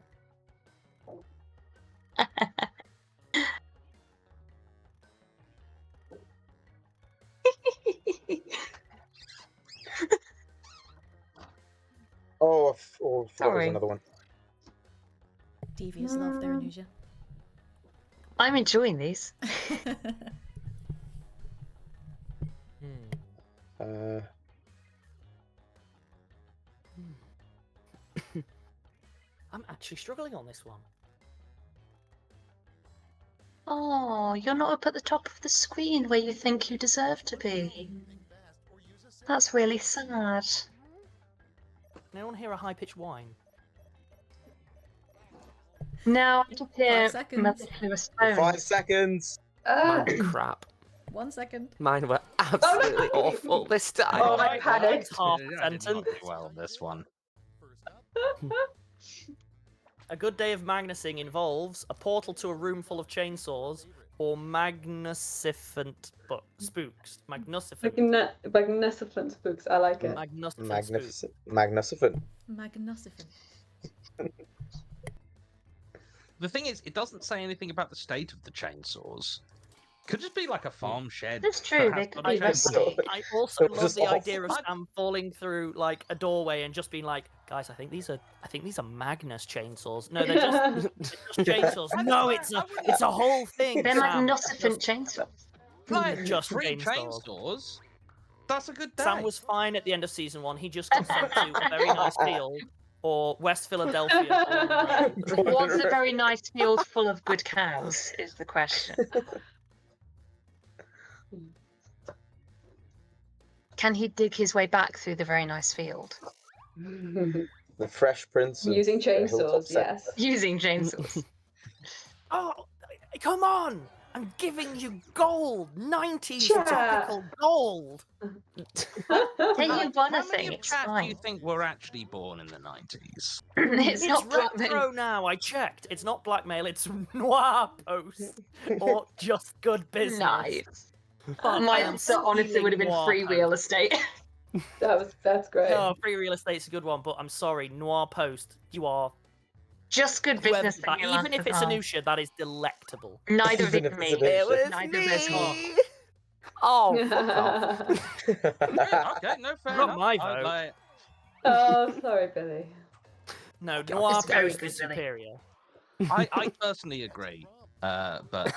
Oh, I forgot there was Sorry. another one. Devious love there, Anusia. I'm enjoying these. I'm actually struggling on this one. Oh, you're not up at the top of the screen where you think you deserve to be. That's really sad. Anyone hear a high-pitched whine? Now I just hear 5 seconds. mellifluous 5 tones. seconds. Mine were crap. 1 second. Mine were absolutely awful this time. Oh, I Right, panicked. half I did not sentence. do well on this one. A good day of Magnusing involves a portal to a room full of chainsaws or magnificent spooks. Magnificent. Magnificent spooks. I like it. Magnificent spooks. Magnificent. Magnificent. Magnificent. The thing is, it doesn't say anything about the state of the chainsaws. Could just be like a farm shed. That's true, that they has could got a be chainsaw. rusty. I also It was love just the off. idea of Sam falling through like a doorway and just being like, "Guys, I think these are Magnus chainsaws." No, they're just chainsaws. No, it's a whole thing. They're Sam. magnificent chainsaws. Like, Just three chainsaws. chainsaws. That's a good day. Sam was fine at the end of season 1. He just got sent to a very nice field or West Philadelphia. What's a very nice field full of good cows is the question. Can he dig his way back through the very nice field? The Fresh Prince. of Using the Hilltop chainsaws, Centre. yes. Using chainsaws. Oh, come on! I'm giving you gold! 90s Chat. topical gold! Hey, you won a How many thing, of it's chat do you fine. think were actually born in the 90s? It's not blackmail. retro now, I checked. It's not blackmail, it's noir post. Or just good business. Nice. But I Mine am honestly would have been stealing free noir real post. estate. That's great. No, free real estate's a good one, but I'm sorry, noir post, you are Just good whoever business. that. Even if it's Anusia, that is delectable. Neither of Even it's if me. it's Anusia. It was Neither of it's me. me. Oh, fuck off. Okay, no, fair Not enough. my I- vote. like- Oh, sorry, Billy. No, God, noir it's very post good, is Billy. superior. I personally agree. But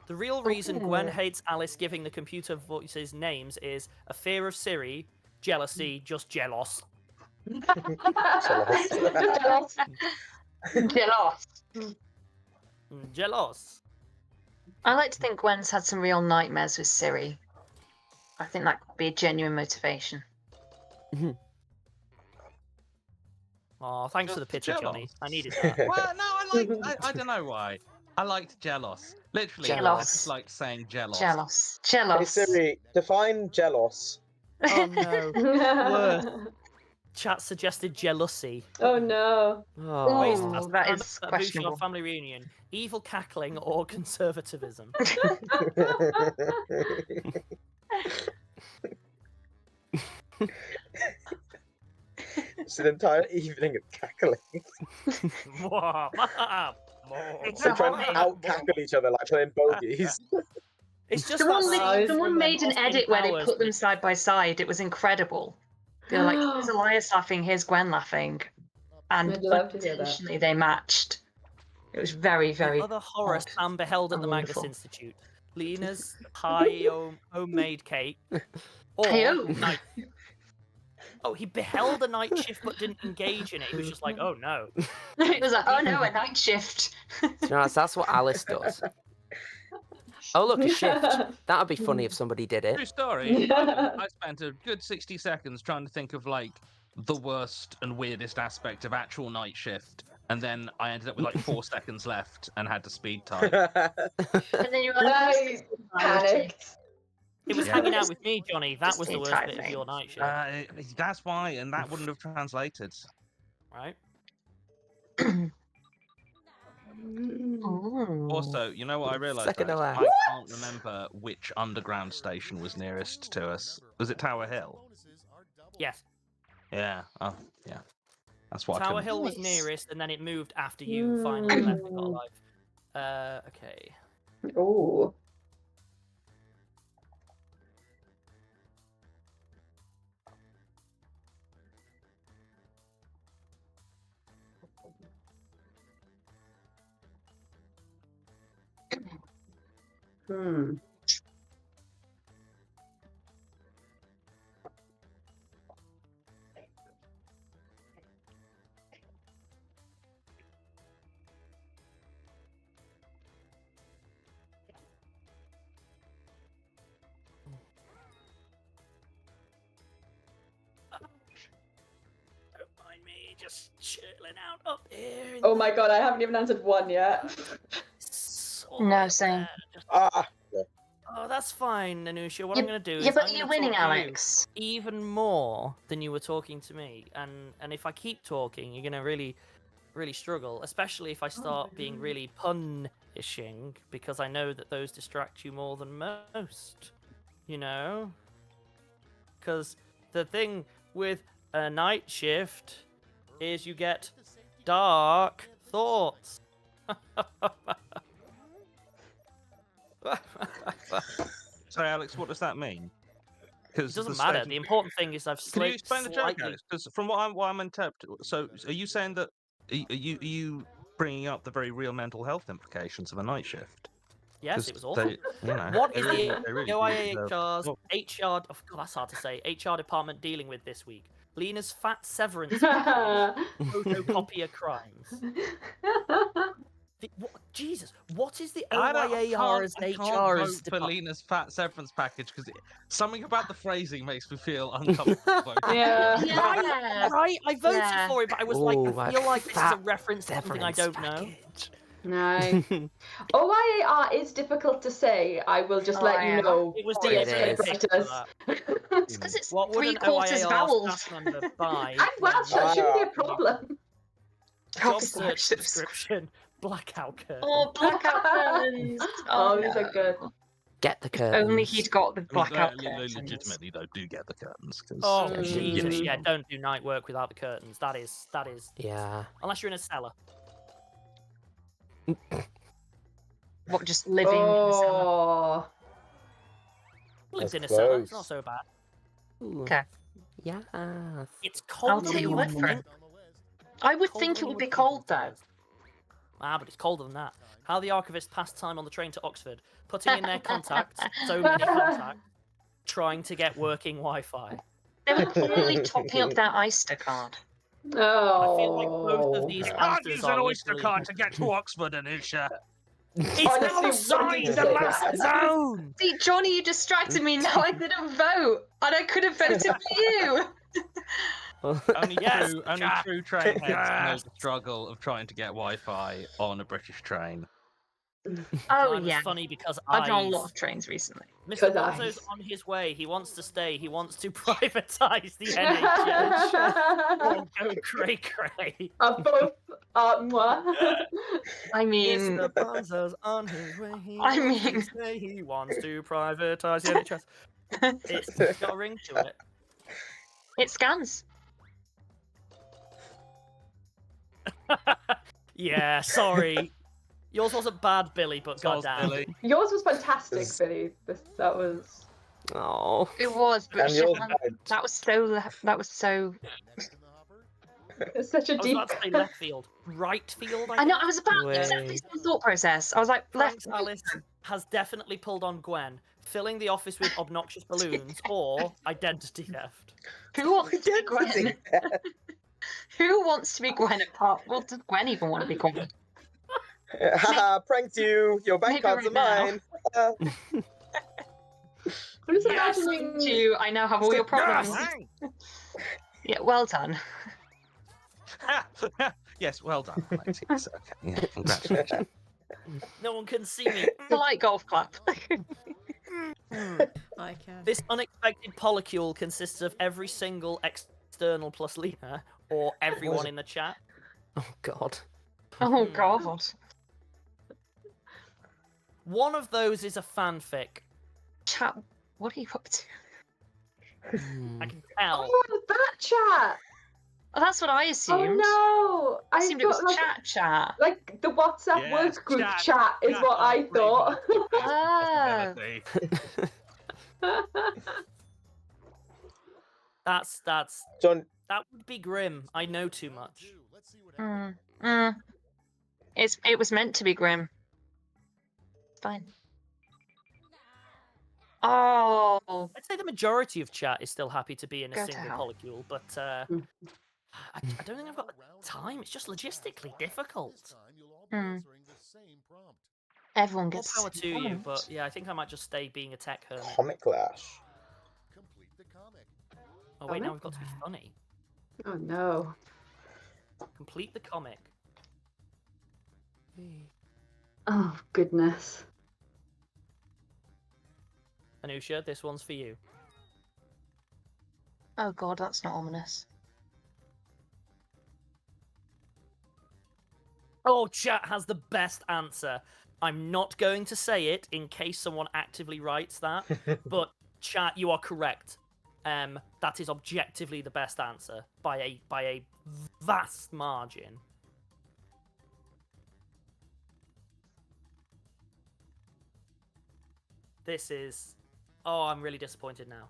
The real reason Gwen Oh. hates Alice giving the computer voices names is a fear of Siri, jealousy, just jealous. Jealous. Jealous. Jealous. I like to think Gwen's had some real nightmares with Siri. I think that could be a genuine motivation. Oh, thanks for the picture, Jealous. Johnny. I needed that. well, no, I don't know why. I liked jealous. Literally, I Jealous. just like saying jealous. Jealous. Hey Jealous. Siri, define jealous. Oh no. Worse. Chat suggested jealousy. Oh no. Oh. Ways Ooh, to pass the that time is at a questionable. Bouchard family reunion. Evil cackling or conservatism. It's an entire evening of cackling. It's They're a trying hobby. to out cackle each other like playing bogeys. It's just Someone, that scene Someone from, made an Austin edit where they Powers put them that- side by side. It was incredible. They're like, here's Elias laughing, here's Gwen laughing. And I'd love to hear that. unintentionally they matched. It was very, very The other horror odd Sam beheld at and the Magnus wonderful. Institute. Lena's pie homemade cake. Or Hey-o. night. Oh, he beheld a night shift but didn't engage in it. He was just like, oh no. It was like, oh no, a night shift. To be honest, that's what Alice does. Oh, look, a shift. That would be funny if somebody did True it. story. I spent a good 60 seconds trying to think of like the worst and weirdest aspect of actual night shift, and then I ended up with like 4 seconds left and had to speed type. And then you were like, I panicked. It was Yeah. hanging out with me, Johnny. That Just was the keep worst bit of typing. your night shift, That's why, and that wouldn't have translated. right? Ooh. Also, you know what I realised? Second to Alex? last. I can't remember which underground station was nearest to us. Was it Tower Hill? Yes. Yeah. Oh, yeah. That's what I Tower couldn't... Hill was Nice. nearest, and then it moved after you finally left and got alive. Okay. Oh. Hmm. Don't mind me, just chilling out up here. Oh my god, I haven't even answered one yet. No, same. Ah, Oh, that's fine, Anusia. What I'm going to do Yeah, is but I'm you're gonna winning, talk to you Alex. even more than you were talking to me, and if I keep talking, you're going to really struggle, especially if I start being really punishing, because I know that those distract you more than most. You know? Because the thing with a night shift is you get dark thoughts. Sorry, Alex, what does that mean? It doesn't matter. The important thing is I've Can you explain the joke, slightly... Alex? Because from what I'm interpreting, so are you saying that are you bringing up the very real mental health implications of a night shift? Yes, it was awful. They, you know, What they is really- the they really OIA deserve- HR's Well, HR? Oh, God, that's hard to say. HR department dealing with this week. Lena's fat severance package, photocopier crimes. Jesus, what is the I OIAR's can't HR's vote for Lena's fat severance package because something about the phrasing makes me feel uncomfortable. Yeah. Yeah. Right, I voted Yeah. for it, but I was Ooh, like, I a feel like this is a fat reference to something I severance don't know. package. No. OIAR is difficult to say. I will just let you OIAR. know. It was dear It is. scriptwriters. It's because it's What would an 3/4 OIAR vowels. staff member buy? I'm Welsh, that shouldn't be a problem. Job Obviously, I search should have- subscription, blackout curtain. Oh, blackout curtains. Oh, these are good. Get the curtains. Only he'd got the I mean, blackout they curtains. legitimately though do get the curtains. 'Cause, Oh, Yeah, Jesus, Mm. yeah, don't do night work without the curtains. That is, Yeah. unless you're in a cellar. What, just living in the cellar? Oh. Lived That's in a cellar, it's not close. so bad. Ooh. Okay. Yes. It's I'll colder take than your you word would for it. think. I would Colder think than it you would be think cold, though. sometimes. Ah, but it's colder than that. How the archivist passed time on the train to Oxford, putting in their contacts, so many contacts, trying to get working Wi-Fi. They were clearly topping up their Oyster card. Oh. I feel like both of these Can't answers use are an Oyster literally- card to get to Oxford, Anusia. It's Honestly, outside what did the you last say? zone. See, Johnny, you distracted me. Now I didn't vote, and I could have voted for you. Only Yes, only Jack. true train heads know Yes. the struggle of trying to get Wi-Fi on a British train. Oh, Mine was yeah. funny because I've been on a lot of trains recently. Mr. Because Bonzo's eyes. on his way. He wants to stay. He wants to privatise the NHS. Oh, go cray cray. Both moi. I mean, Mr. Bonzo's on his way. He I wants to mean- stay. He wants to privatise the NHS. It's got a ring to it. it scans. Yeah, sorry. Yours wasn't bad, Billy, but Soz, goddamn. Billy. Yours was fantastic, Billy. That was. Oh. It was, but And yours Shahan, that was so. It's such a I was deep. about to say left field. Right field, I know. think? I was about exactly the same thought process. I was like, Frank's left. Alice has definitely pulled on Gwen, filling the office with obnoxious balloons, or identity theft. Who wants to be Gwen? Who wants to be Gwen apart? Well, does Gwen even want to be Gwen? Haha, pranked you. Your bank Maybe cards are right now. mine. I'm just Yes, imagining. You, I now have all your problems. Yes! Yeah, well done. Yes, well done, Alex. Yes, okay. Yeah, congratulations. No one can see me. Polite golf clap. I can. This unexpected polycule consists of every single external plus Lena, or everyone in the chat. Oh God. Oh God. One of those is a fanfic. Chat, what are you up to? I can tell. Oh, that chat. Oh, that's what I assumed. Oh no, I I assumed it was thought chat. like the WhatsApp Yes, work group chat, chat is what I thought. Ah. That's John, that would be grim. I know too much. It was meant to be grim. It's fine. Oh. I'd say the majority of chat is still happy to be in a Go to single hell. polycule, but I don't think I've got the time. It's just logistically difficult. Everyone More gets power the to same you, point. but yeah, I think I might just stay being a tech hermit. Comic Clash. Oh wait, Comic? now we've got to be funny. Oh no. Complete the comic. Oh goodness. Anusia, this one's for you. Oh God, that's not ominous. Oh, chat has the best answer. I'm not going to say it in case someone actively writes that, but chat, you are correct. That is objectively the best answer by a vast margin. This is... Oh, I'm really disappointed now.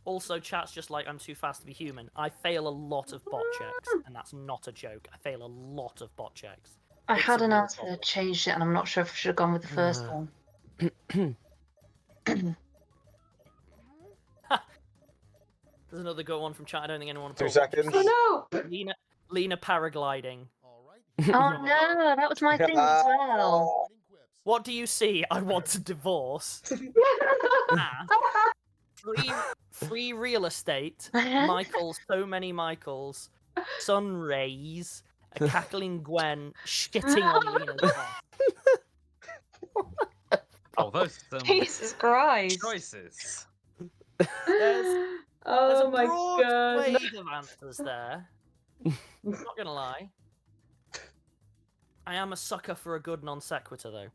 Also, chat's just like, I'm too fast to be human. I fail a lot of bot checks, and that's not a joke. I fail a lot of bot checks. I It's had a an real answer, problem. changed it, and I'm not sure if I should have gone with the first one. There's another good one from chat. I don't think anyone... 2 seconds. Oh no. Lena paragliding. Oh no, that was my thing as well. What do you see? I want a divorce. Free real estate. Michaels, so many Michaels. Sun rays. A cackling Gwen shitting on Lena's ass. Oh, those are some Jesus Christ. choices. There's Oh a my broad god. swathe of answers there. Not gonna lie. I am a sucker for a good non sequitur, though.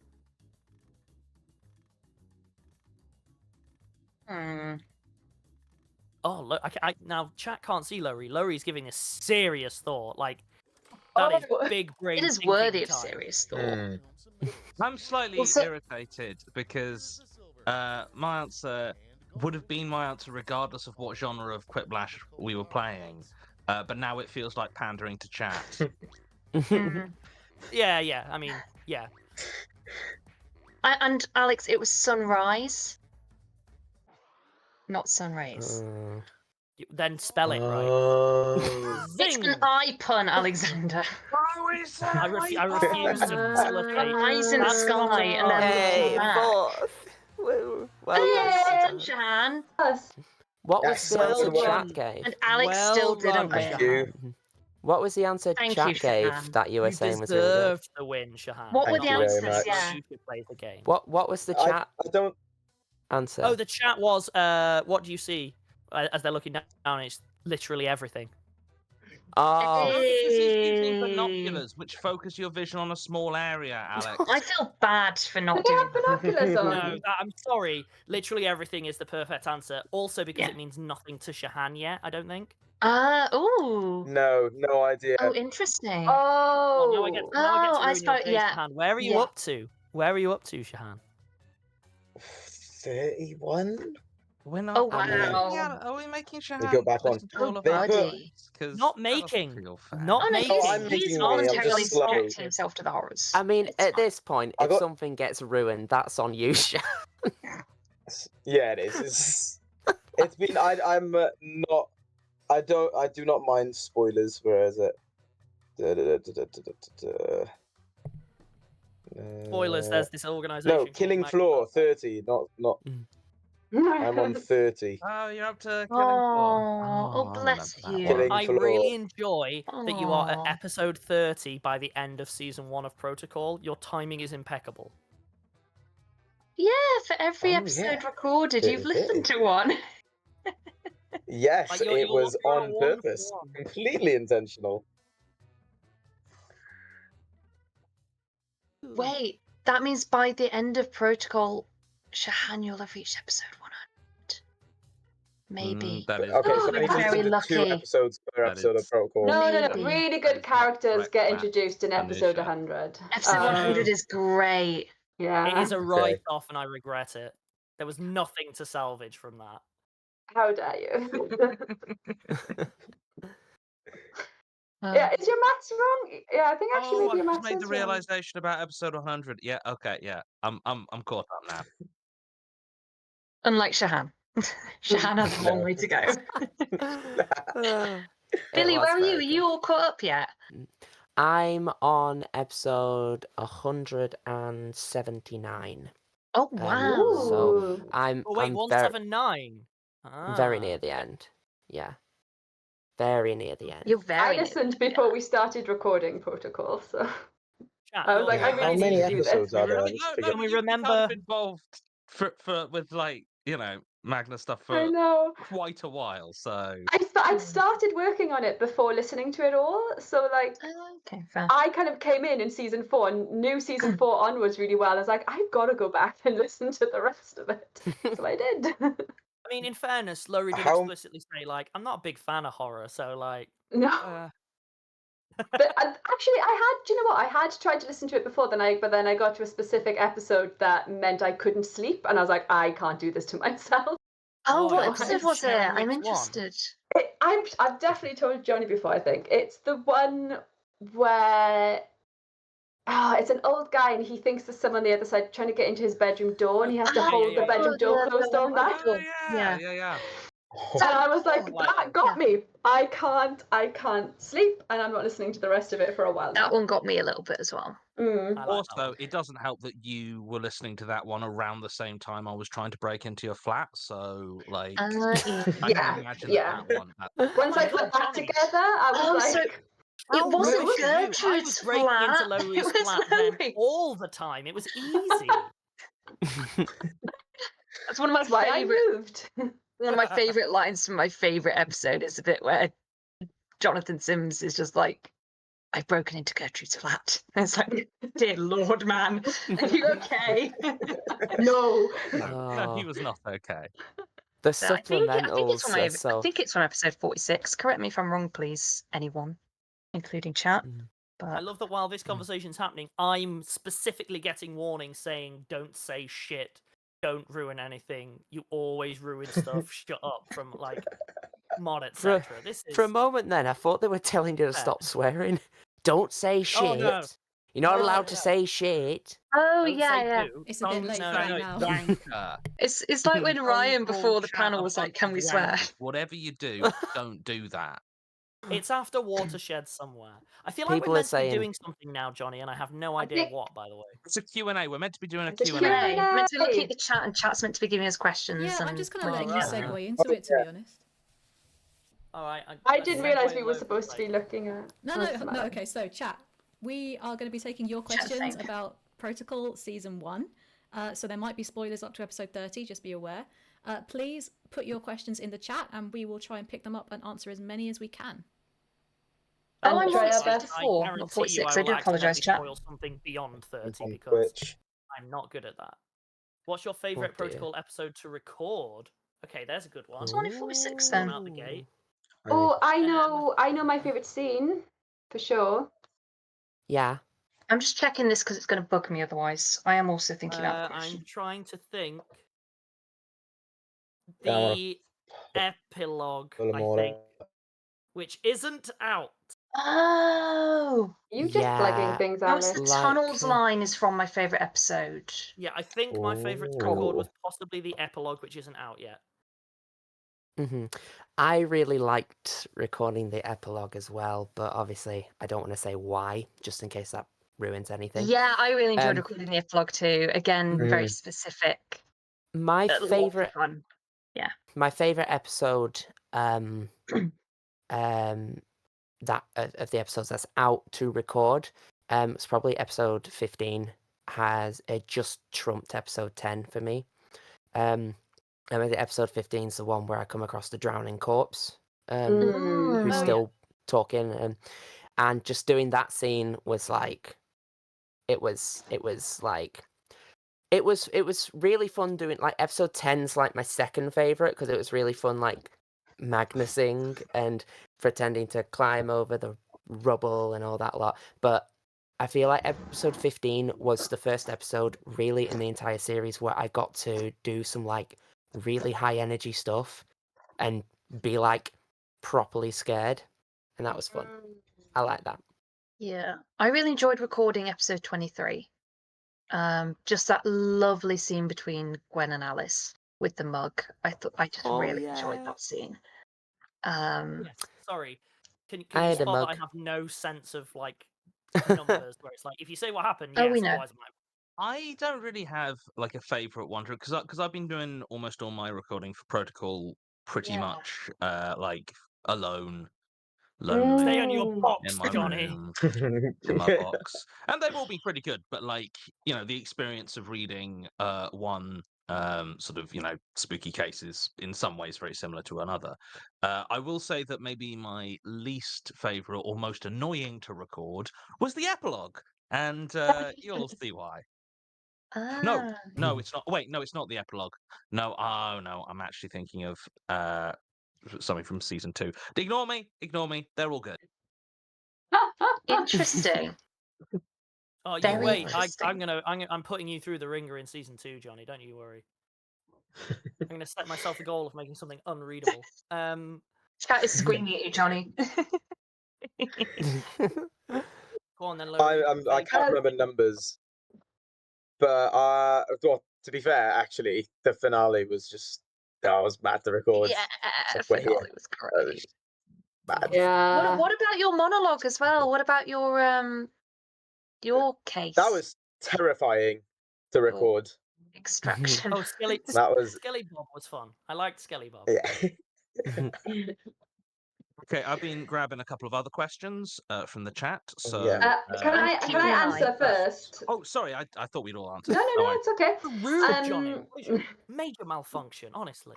Oh, look! Now chat can't see Lowry. Lowry's giving this serious thought. Like that is Oh. big brain. It is thinking worthy of time. serious thought. I'm slightly Also- irritated because my answer would have been my answer regardless of what genre of Quiplash we were playing, but now it feels like pandering to chat. Yeah. I mean, yeah. And Alex, it was sunrise, not sun rays. Then spell it right. Oh. It's an eye pun, Alexander. I refuse to facilitate. Eyes in the That's not sky a and then Hey, looking back. fourth. Woo. Well Well done. done, Shahan. Yes. What was Yes, the answer well chat done. gave? And Alex Well still done, didn't Thank win. you. What was the answer Thank chat you, gave Shahan. that you were You saying was really good? deserved the win, Shahan. What were Thank the you very answers? much. Yeah. You should play the game. What was the chat I don't. answer? Oh, the chat was, what do you see? As they're looking down, it's literally everything. Oh, No, because he's using Hey. binoculars, which focus your vision on a small area, Alex. I feel bad for They not doing have binoculars on. No, I'm sorry. Literally everything is the perfect answer. Also because Yeah. it means nothing to Shahan yet, I don't think. Ooh. No idea. Oh, interesting. Oh, now I get to I ruin your suppose, day, yeah. Shahan. Where are you Yeah. up to? Where are you up to, Shahan? 31. We're not. Oh, I'm gonna- wow. Are we making Shahan We go back on. listen to all of They our put- points? 'Cause Not that doesn't making. feel fair. Not Oh, no, making. I'm he's making me, I'm voluntarily just slow. subjecting himself to the horrors. I mean, It's at fine. this point, I if got- something gets ruined, that's on you, Sha. Yeah, it is. It's been. I'm not. I do not mind spoilers. Where is it? Spoilers, there's this organisation. No, called Killing Magnus. Floor 30. Not. I'm on 30. Oh, you're up to killing Paul. Oh, I bless remember that you. Killing one. I Floor. really enjoy that you are at Aw. episode 30 by the end of season 1 of Protocol. Your timing is impeccable. Yeah, for every Oh, episode yeah. recorded, Bit you've of listened it. to one. Yes, Like, it was you're a on 1 purpose. for 1. Completely intentional. Wait, that means by the end of Protocol, Shahan, you'll have reached episode 100. Maybe. That is Okay, so We're I need to very listen to 2 lucky. episodes per That episode of is- Protocol. No. Maybe. Really That good is characters correct, get Matt. introduced in episode Anusia. 100. Episode 100 is great. Yeah. It is a Okay. write-off, and I regret it. There was nothing to salvage from that. How dare you? Uh, Yeah, is your maths wrong? Yeah, I think actually Oh, maybe I your just maths made is the wrong. realization about episode 100. Yeah, okay, yeah. I'm caught up now. Unlike Shahan. Shahan has a long No. way to go. It Billie, was where are you? Are very you good. all caught up yet? I'm on episode 179. Oh, wow. So Ooh. I'm Oh, wait, I'm 179. very Ah. near the end. Yeah. Very near the end. You're I very listened before we started recording Protocol, so Chat, I was like, I How really many need to do this. episodes are there? I No, just no, figured. Can we but you've been kind remember- of involved with like, you know, Magnus stuff I for know. quite a while, so I'd started working on it before listening to it all, so like Okay, fair. I kind of came in season 4 and knew season 4 onwards really well. I was like, I've got to go back and listen to the rest of it. So I did. I mean, in fairness, Laurie did How- explicitly say, like, I'm not a big fan of horror, so, like... No. But Actually, I had. Do you know what? I had tried to listen to it before. But then I got to a specific episode that meant I couldn't sleep, and I was like, I can't do this to myself. Oh, what you're episode kind of was it? sharing I'm which one. interested. I've definitely told Johnny before. I think it's the one where. It's an old guy, and he thinks there's someone on the other side trying to get into his bedroom door, and he has to Okay, hold the bedroom door closed all night. Oh, Yeah. yeah. And I was like, Like, that got me. I can't sleep, and I'm not listening to the rest of it for a while now. That one got me a little bit as well. Mm. I like that Also, one. it doesn't help that you were listening to that one around the same time I was trying to break into your flat, so like I Yeah, can imagine yeah. that one. Once my I put God, that Johnny. together, I was Oh, so like, it How wasn't rubbish of you. I Gertrude's was breaking into flat. Laurie's It was flat then Laurie. all the time. It was easy. That's one of my that's why I favorite. moved. One of my favorite lines from my favorite episode is the bit where Jonathan Sims is just like, "I've broken into Gertrude's flat." And it's like, dear Lord, man, are you okay? No. No, he Oh, was not okay. the I think it's supplementals from are so. I think it's from episode 46. Correct me if I'm wrong, please, anyone, including chat. Mm. I But love that while this conversation's happening, I'm specifically getting warnings saying, don't say shit, don't ruin anything, you always ruin stuff, shut up from, like, mod, For, etc. This is... for a moment, then I thought they were telling you to Fair. stop swearing. Don't say shit. Oh, no. You're not No, allowed to no. say shit. oh Don't yeah, say yeah. do. It's a bit Don't late No, for say that no, now. wanker. It's like when Don't Ryan call before the chat panel a was like, bunch "Can of we swear?" wankers. Whatever you do, don't do that. It's after Watershed somewhere. I feel like People we're are meant to be saying- doing something now, Johnny, and I have no idea think- what, by the way. It's a Q&A. We're meant to be doing a It's a Q&A. Q&A. We're meant to be looking at the chat, and chat's meant to be giving us questions. Yeah, I'm and just kind of we're letting doing you right. that. segue into it, to be honest. Alright. I didn't realise we were supposed to be looking at. No, okay, so chat. We are going to be taking your Chat questions thing. about Protocol Season 1. So there might be spoilers up to episode 30, just be aware. Please put your questions in the chat and we will try and pick them up and answer as many as we can. Oh, I'm try on our episode best. 4, not 46. I do apologise, chat. Spoil something beyond 30 because Which I'm not good at that. What's your favourite dear. Protocol episode to record? Okay, there's a good one. It's only 46 Come then. out the gate. Oh, I know my favourite scene for sure. Yeah. I'm just checking this because it's going to bug me otherwise. I am also thinking about the question. I'm trying to think. Yeah, I wanna The epilogue, pull them I all think, out. which isn't out. Oh! You just plugging things, No, it's Alice. the Like, tunnels line is from my favourite episode. Yeah, I think my favourite to record Ooh. was possibly the epilogue, which isn't out yet. hmm I really liked recording the epilogue as well, but obviously I don't want to say why, just in case that ruins anything. Yeah, I really enjoyed Um, recording the epilogue too. Again, very specific. My Lots of favorite fun. my favorite episode that of the episodes that's out to record it's probably episode 15. It just trumped episode 10 for me. I mean, the episode 15 is the one where I come across the drowning corpse who's Oh, still talking, and just doing that scene was like it was really fun doing. Like, episode 10's like my second favorite because it was really fun, like Magnusing and pretending to climb over the rubble and all that lot. But I feel like episode 15 was the first episode really in the entire series where I got to do some like really high energy stuff and be like properly scared, and that was fun. I like that. yeah. I really enjoyed recording episode 23. Just that lovely scene between Gwen and Alice with the mug. I just really enjoyed that scene. Yes. Sorry. Can I you had a spot that I mug. have no sense of like numbers where it's like if you say what happened, Oh, yes, we know. otherwise I'm like, I don't really have like a favorite one because I've been doing almost all my recording for Protocol pretty Yeah. much like alone, stay lonely on your Mm. box, in my Johnny. room, in my box, and they've all been pretty good. But like the experience of reading one sort of spooky case is in some ways very similar to another. I will say that maybe my least favorite or most annoying to record was the epilogue, and you'll see why. No, Ah. no, it's not. Wait, no, it's not the epilogue. No, oh no, I'm actually thinking of something from season 2. Ignore me. They're all good. Interesting. Oh, you Very wait. interesting. I'm putting you through the ringer in season 2, Johnny. Don't you worry. I'm gonna set myself the goal of making something unreadable. Chat is screaming at you, Johnny. Go on then, Laurie. I can't remember numbers, but well, to be fair, actually, the finale was I was mad to record. Yeah, It's like, finale was That great. was mad. Yeah. What about your monologue as well? What about your case? That was terrifying to record. Extraction. Oh, Skelly Bob was fun. I liked Skelly Bob. Yeah. Okay, I've been grabbing a couple of other questions from the chat. So Yeah. Can I keep an answer eye. first? Oh, sorry, I thought we'd all answered. No, Oh, it's okay. Rude, Johnny. Major malfunction, honestly.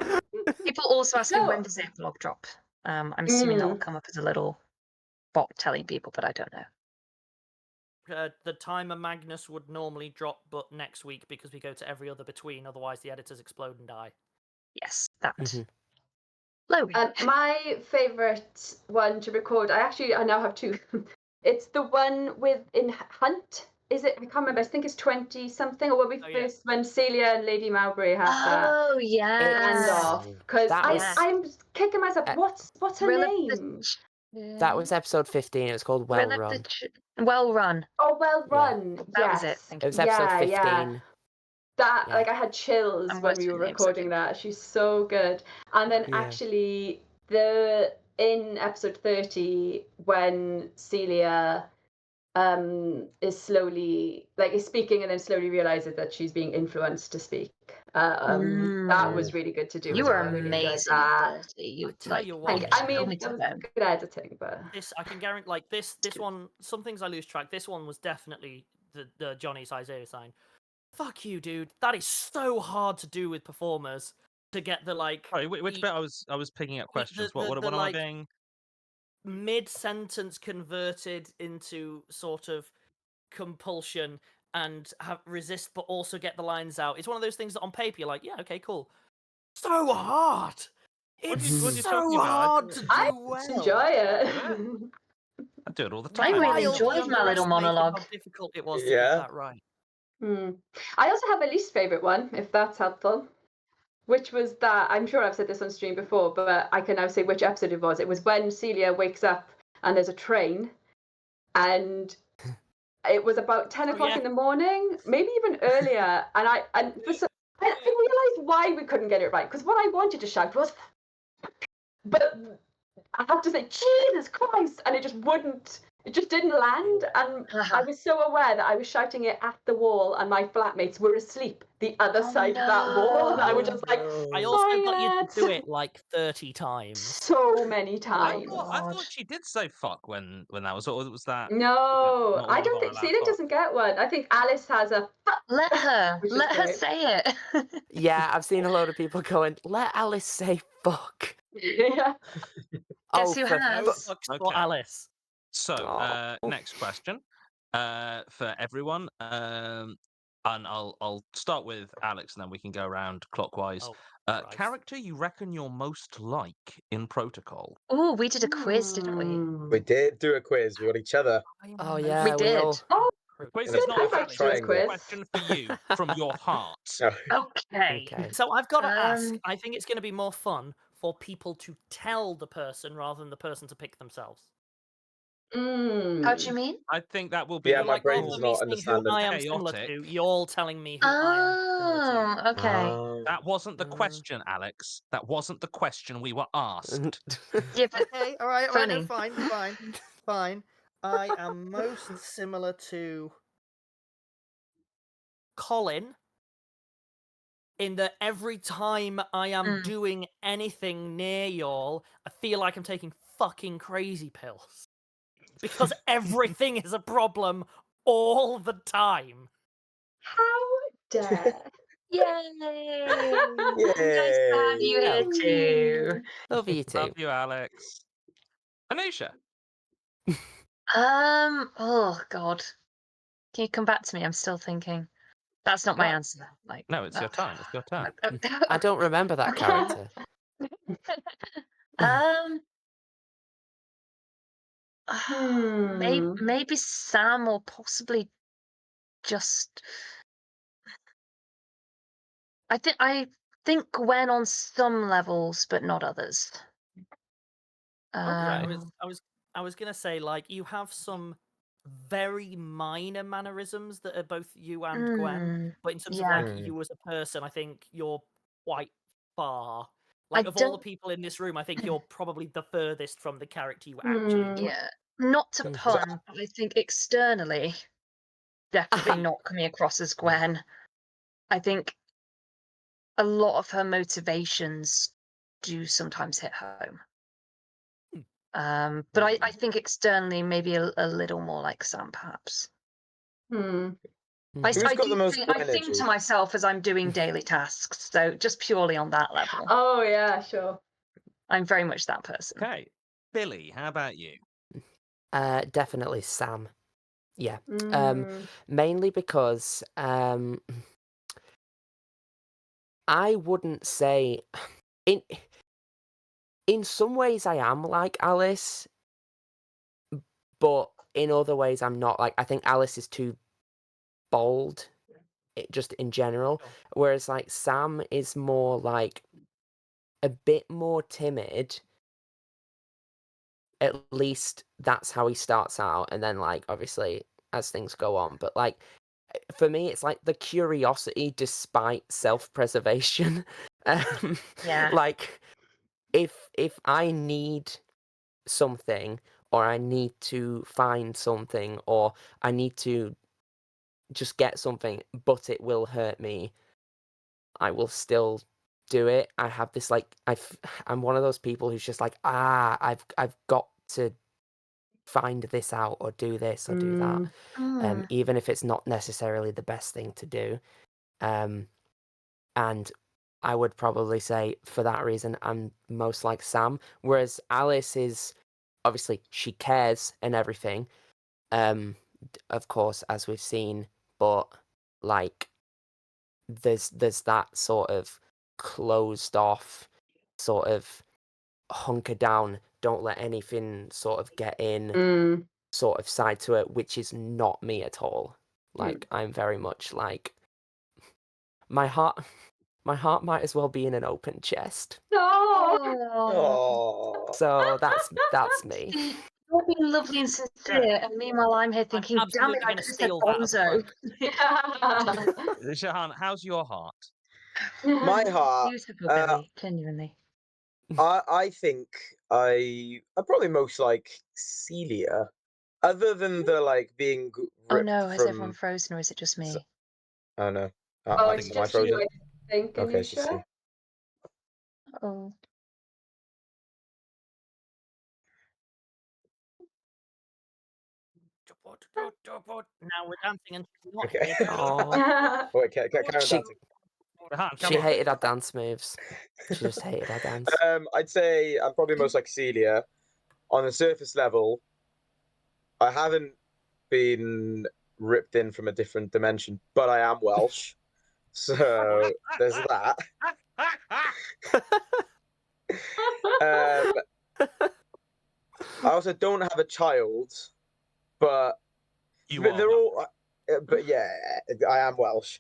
People also asking So- when does the epilogue drop? I'm assuming that will come up as a little bot telling people, but I don't know. The timer Magnus would normally drop, but next week because we go to every other between. Otherwise, the editors explode and die. Yes, that. Mhm. Laurie. My favourite one to record, I now have 2. It's the one in Hunt. Is it? I can't remember. I think it's 20 something, or when Celia and Lady Mowbray have that Oh yeah. standoff. Because I'm kicking myself. What's her name? That was episode 15. It was called Well Run. Well Run. Oh, Well Run. That was it. It was episode 15. Yeah. That I had chills when we were recording that. She's so good. And then actually in episode 30 when Celia is slowly is speaking and then slowly realizes that she's being influenced to speak. That was really good to do. You were amazing at 30. You tell you what. I mean, it was good editing, but this I can guarantee. This one. Some things I lose track. This one was definitely the Johnny's Isaiah sign. Fuck you, dude. That is so hard to do with performers to get the Sorry, which bit I was picking up questions. What am I being? Mid-sentence converted into sort of compulsion and resist, but also get the lines out. It's one of those things that on paper you're like, yeah, okay, cool. So hard. It's so hard to do well. Enjoy it. I do it all the time. I really enjoyed my little monologue. How difficult it was to get that right. I also have a least favourite one, if that's helpful, which was that, I'm sure I've said this on stream before, but I can now say which episode it was. It was when Celia wakes up and there's a train, and it was about 10 o'clock in the morning, maybe even earlier, and I realised why we couldn't get it right, because what I wanted to shout was, but I have to say, Jesus Christ, and it It just didn't land, and I was so aware that I was shouting it at the wall, and my flatmates were asleep the other side of that wall, and I was just like, I also "Sorry, got you to lads." do it like 30 times. So many I times. thought she did say fuck when that was, or was that? No, not I one don't of our think allowed Celia fucks? doesn't get one. I think Alice has a fuck. Let her. Which is Let her great. say it. Yeah, I've seen a load of people going, let Alice say fuck. Yeah. Guess who for has? No fu- fucks for Okay. Alice. So, Oh. next question for everyone, and I'll start with Alex, and then we can go around clockwise. Oh, Christ. Character you reckon you're most like in Protocol? Oh, we did a quiz, didn't we? We did do a quiz. We got each other. Oh, We yeah, We we did. all... Oh, The quiz In is a not I'd for like perfect to do a Alex. It's a triangle. question for you from your heart. Oh, Okay. Okay. So I've got to ask. Um, I think it's going to be more fun for people to tell the person rather than the person to pick themselves. How do you mean? I think that will be yeah, So, my like, rather brain's than me not saying who understanding. I am similar chaotic. to, you're all telling me who I am similar to. Oh, okay. That wasn't the question, Alex. That wasn't the question we were asked. Yeah, but Okay, all right, funny. fine. I am most similar to Colin in that every time I am doing anything near y'all, I feel like I'm taking fucking crazy pills. Because everything is a problem all the time. how dare. Yay! Nice to have you Yeah. here too. Love you too. Love you, Alex. Anusia. Oh God. Can you come back to me? I'm still thinking. That's not my No. answer. Like, No, it's your turn. It's your turn. I don't remember that character. Maybe Sam, or possibly just. I think Gwen on some levels, but not others. Okay. I was gonna say, like, you have some very minor mannerisms that are both you and Gwen, but in terms of yeah. like you as a person, I think you're quite far. I Like, of all the don't. people in this room, I think you're probably the furthest from the character you actually play. Yeah. Not to pun, but I think externally, definitely not coming across as Gwen. I think a lot of her motivations do sometimes hit home. But I think externally, maybe a little more like Sam, perhaps. I Who's got the most I think energy? to myself as I'm doing daily tasks, so just purely on that level. Oh, yeah, sure. I'm very much that person. Okay. Billie, how about you? Definitely Sam. Yeah. Mainly because I wouldn't say in some ways I am like Alice, but in other ways I'm not. Like, I think Alice is too bold, just in general, whereas like Sam is more like a bit more timid. At least that's how he starts out, and then like obviously as things go on, but like for me it's like the curiosity despite self-preservation. Yeah. Like if I need something, or I need to find something, or I need to just get something, but it will hurt me, I will still do it. I have this like I'm one of those people who's just like, I've got to find this out, or do this or do that, even if it's not necessarily the best thing to do. And I would probably say for that reason I'm most like Sam, whereas Alice is obviously, she cares and everything, of course, as we've seen, but like there's that sort of closed off, sort of hunker down, don't let anything sort of get in sort of side to it, which is not me at all. Like, I'm very much like my heart might as well be in an open chest. Oh. So that's me. You're being lovely and sincere, and meanwhile I'm here thinking, damn it, absolutely I gonna could have said steal that as a Bonzo. Shahan, how's your heart? My heart. Beautiful, Billie, genuinely. I think I'm probably most like Celia. other than the like being Oh ripped no, has everyone from. frozen or is it just me? Oh no. Oh, I it's am I just you, frozen? I think, Okay, it's just Anusia. you. Oh. Now we're dancing and she's not Okay. here. Oh, Wait, carry on She- dancing. Shahan, come she on. hated our dance moves. She just hated our dance. I'd say I'm probably most like Celia. On the surface level, I haven't been ripped in from a different dimension, but I am Welsh. So there's that. I also don't have a child, but You they're are. all. But yeah, I am Welsh.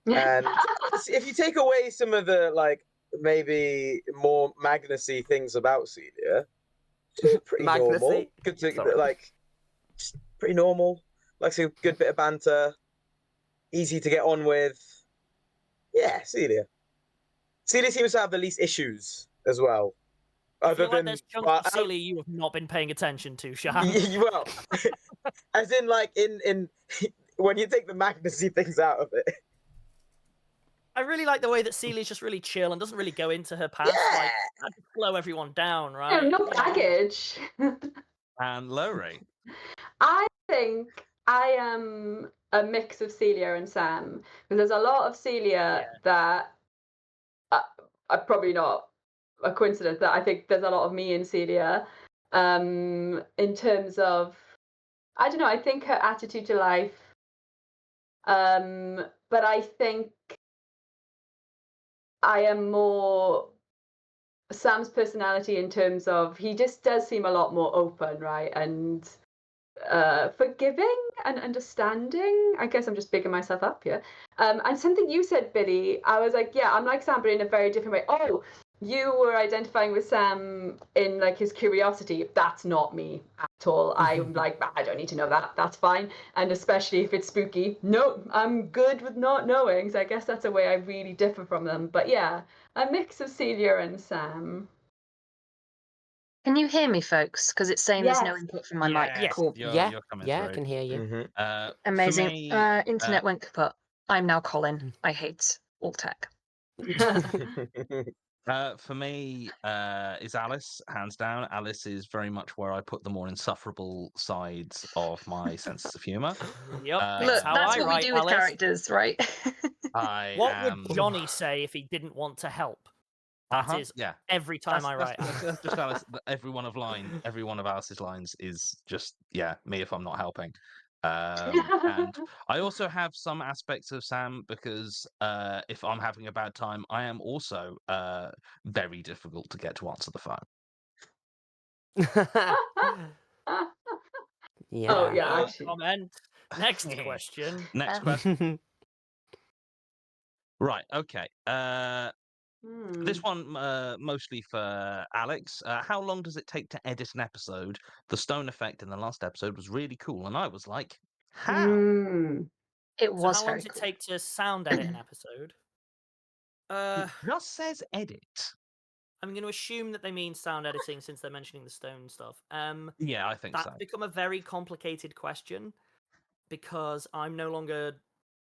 And if you take away some of the like maybe more Magnus-y things about Celia, she's pretty normal. Magnus-y? Good to Sorry. like, just pretty normal. Likes a good bit of banter. Easy to get on with. Yeah, Celia. Celia seems to have the least issues as well. I Other feel like than there's chunks of Celia you have not been paying attention to, Shahan. well, as in like in when you take the Magnus-y things out of it. I really like the way that Celia's just really chill and doesn't really go into her past. Yeah. Like, that could slow everyone down, No, right? no You know? baggage. And Lowry. I think I am a mix of Celia and Sam because there's a lot of Celia that are probably not a coincidence. That I think there's a lot of me and Celia in terms of I don't know. I think her attitude to life, but I think I am more Sam's personality in terms of he just does seem a lot more open, right? And forgiving and understanding. I guess I'm just bigging myself up here. And something you said, Billie, I was like, yeah, I'm like Sam, but in a very different way. Oh, you were identifying with Sam in like his curiosity. That's not me at all. I'm like, I don't need to know that. That's fine. And especially if it's spooky, no, I'm good with not knowing. So I guess that's a way I really differ from them. But yeah, a mix of Celia and Sam. Can you hear me, folks? Because it's saying there's no Yes. input from my mic. Yes. Cool. You're coming Yeah, I through. can hear you. Mm-hmm. Amazing. For me, Internet went kaput. I'm now Colin. I hate all tech. For me, is Alice, hands down. Alice is very much where I put the more insufferable sides of my senses of humour. Yep. Look, how that's I what we write, do with Alice. characters, right? What would Johnny say if he didn't want to help? That is every time I write. That's just Alice. Every one of Alice's lines is just me if I'm not helping. And I also have some aspects of Sam because if I'm having a bad time, I am also very difficult to get to answer the phone. Yeah. Oh yeah, No actually. comment. Next question. Next question. Right. Okay. This one mostly for Alex. How long does it take to edit an episode? The stone effect in the last episode was really cool, and I was like, how? It was how long very does it cool. take to sound edit an episode? It just says edit. I'm going to assume that they mean sound editing since they're mentioning the stone stuff. Yeah, I think that's so. become a very complicated question because I'm no longer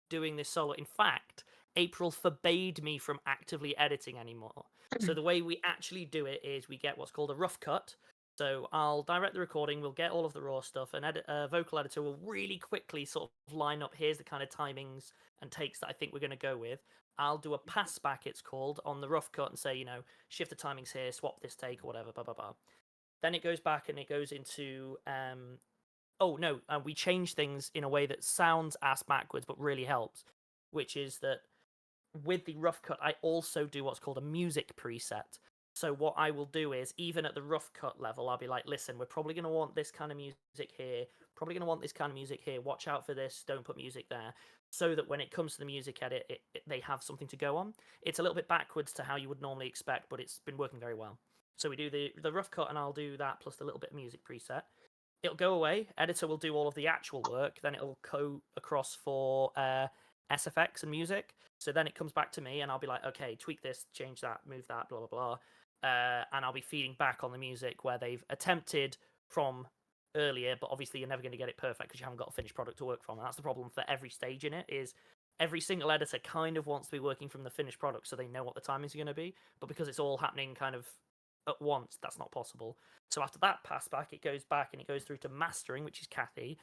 doing this solo. In fact, April forbade me from actively editing anymore. So the way we actually do it is we get what's called a rough cut. So I'll direct the recording, we'll get all of the raw stuff, and vocal editor will really quickly sort of line up, here's the kind of timings and takes that I think we're going to go with. I'll do a pass back, it's called, on the rough cut and say, shift the timings here, swap this take, or whatever, blah, blah, blah. Then it goes back and it goes into we change things in a way that sounds ass backwards but really helps, which is that with the rough cut, I also do what's called a music preset. So what I will do is, even at the rough cut level, I'll be like, listen, we're probably going to want this kind of music here, probably going to want this kind of music here, watch out for this, don't put music there, so that when it comes to the music edit, they have something to go on. It's a little bit backwards to how you would normally expect, but it's been working very well. So we do the rough cut, and I'll do that plus a little bit of music preset. It'll go away, editor will do all of the actual work, then it'll go across for SFX and music. So then it comes back to me and I'll be like, okay, tweak this, change that, move that, blah, blah, blah. And I'll be feeding back on the music where they've attempted from earlier, but obviously you're never going to get it perfect because you haven't got a finished product to work from. And that's the problem for every stage in it. Is every single editor kind of wants to be working from the finished product so they know what the timings are going to be, but because it's all happening kind of at once, that's not possible. So after that pass back, it goes back and it goes through to mastering, which is Kathy.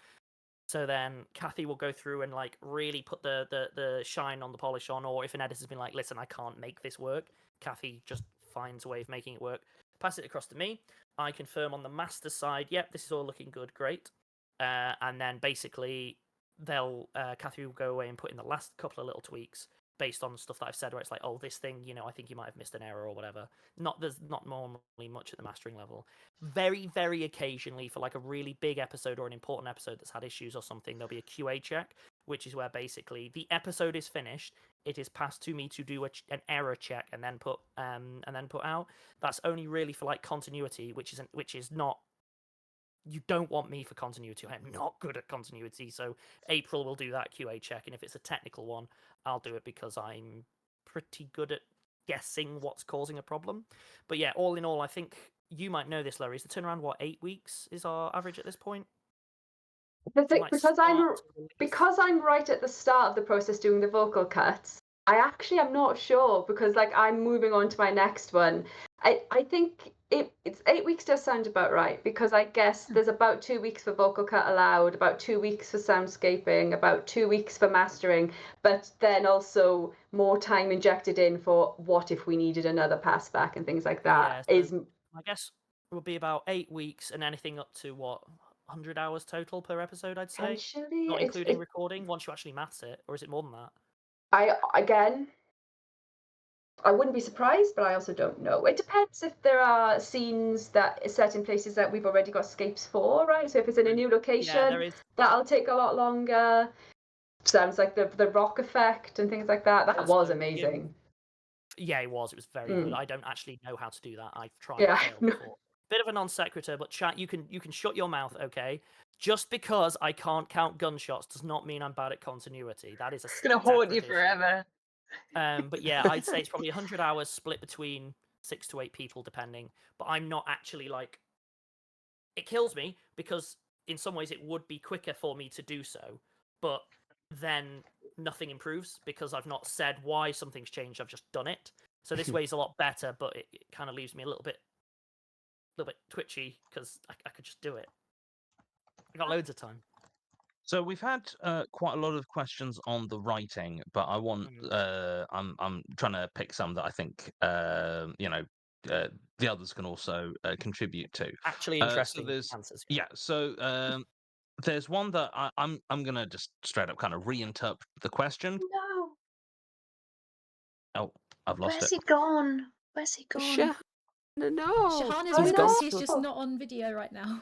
So then Kathy will go through and like really put the shine on, the polish on, or if an editor's been like, listen, I can't make this work, Kathy just finds a way of making it work. Pass it across to me. I confirm on the master side, yep, this is all looking good, great. And then basically Kathy will go away and put in the last couple of little tweaks based on stuff that I've said, where it's like, oh, this thing, I think you might have missed an error or whatever. There's not normally much at the mastering level. Very, very occasionally for like a really big episode or an important episode that's had issues or something, there'll be a QA check, which is where basically the episode is finished, it is passed to me to do an error check and then put out. That's only really for like continuity, which is not. You don't want me for continuity. I'm not good at continuity, so April will do that QA check, and if it's a technical one, I'll do it because I'm pretty good at guessing what's causing a problem. But yeah, all in all, I think you might know this, Larry. Is the turnaround 8 weeks is our average at this point? The thing, because I'm right at the start of the process doing the vocal cuts, I'm not sure because like I'm moving on to my next one. I think it's 8 weeks does sound about right because I guess there's about 2 weeks for vocal cut allowed, about 2 weeks for soundscaping, about 2 weeks for mastering, but then also more time injected in for what if we needed another pass back and things like that. Yeah, so I guess it would be about 8 weeks and anything up to 100 hours total per episode, I'd say. Potentially, not including recording once you actually maths it, or is it more than that? I wouldn't be surprised, but I also don't know. It depends if there are scenes that are set in places that we've already got scapes for, right? So if it's in a new location, that'll take a lot longer. Sounds like the rock effect and things like that. That was amazing. Yeah, it was. It was very good. I don't actually know how to do that. I've tried Yeah, failed before. Bit of a non sequitur, but chat, you can shut your mouth, okay? Just because I can't count gunshots does not mean I'm bad at continuity. That is a. It's gonna haunt you forever. But yeah, I'd say it's probably 100 hours split between 6 to 8 people, depending. But I'm not actually like. It kills me because in some ways it would be quicker for me to do so, but then nothing improves because I've not said why something's changed. I've just done it. So this way's a lot better, but it kind of leaves me a little bit twitchy because I could just do it. I got loads of time. So we've had quite a lot of questions on the writing, but I want I'm trying to pick some that I think the others can also contribute to. Actually interesting answers. Yeah. So there's one that I'm gonna just straight up kind of reinterpret the question. No. Oh, I've lost Where's it. he gone? Where's he gone? No. Shahan is with us. He's just not on video right now.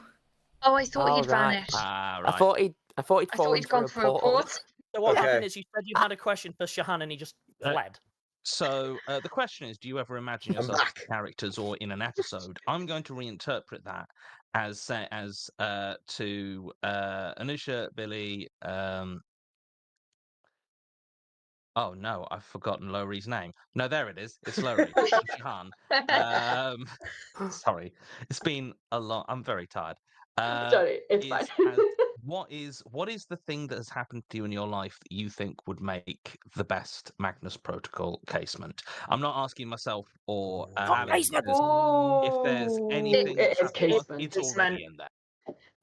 Oh, I thought he'd vanished. Right. I thought he'd gone through a portal. So what happened is you said you had a question for Shahan and he just fled. So the question is, do you ever imagine yourself as characters or in an episode? I'm going to reinterpret that as to Anusia, Billie. Oh no, I've forgotten Lowry's name. No, there it is. It's Lowry. Shahan. Sorry, it's been a lot. I'm very tired. Sorry, it's fine. What is the thing that has happened to you in your life that you think would make the best Magnus Protocol casement? I'm not asking myself or Alex. If there's anything that's happened, it's already in there.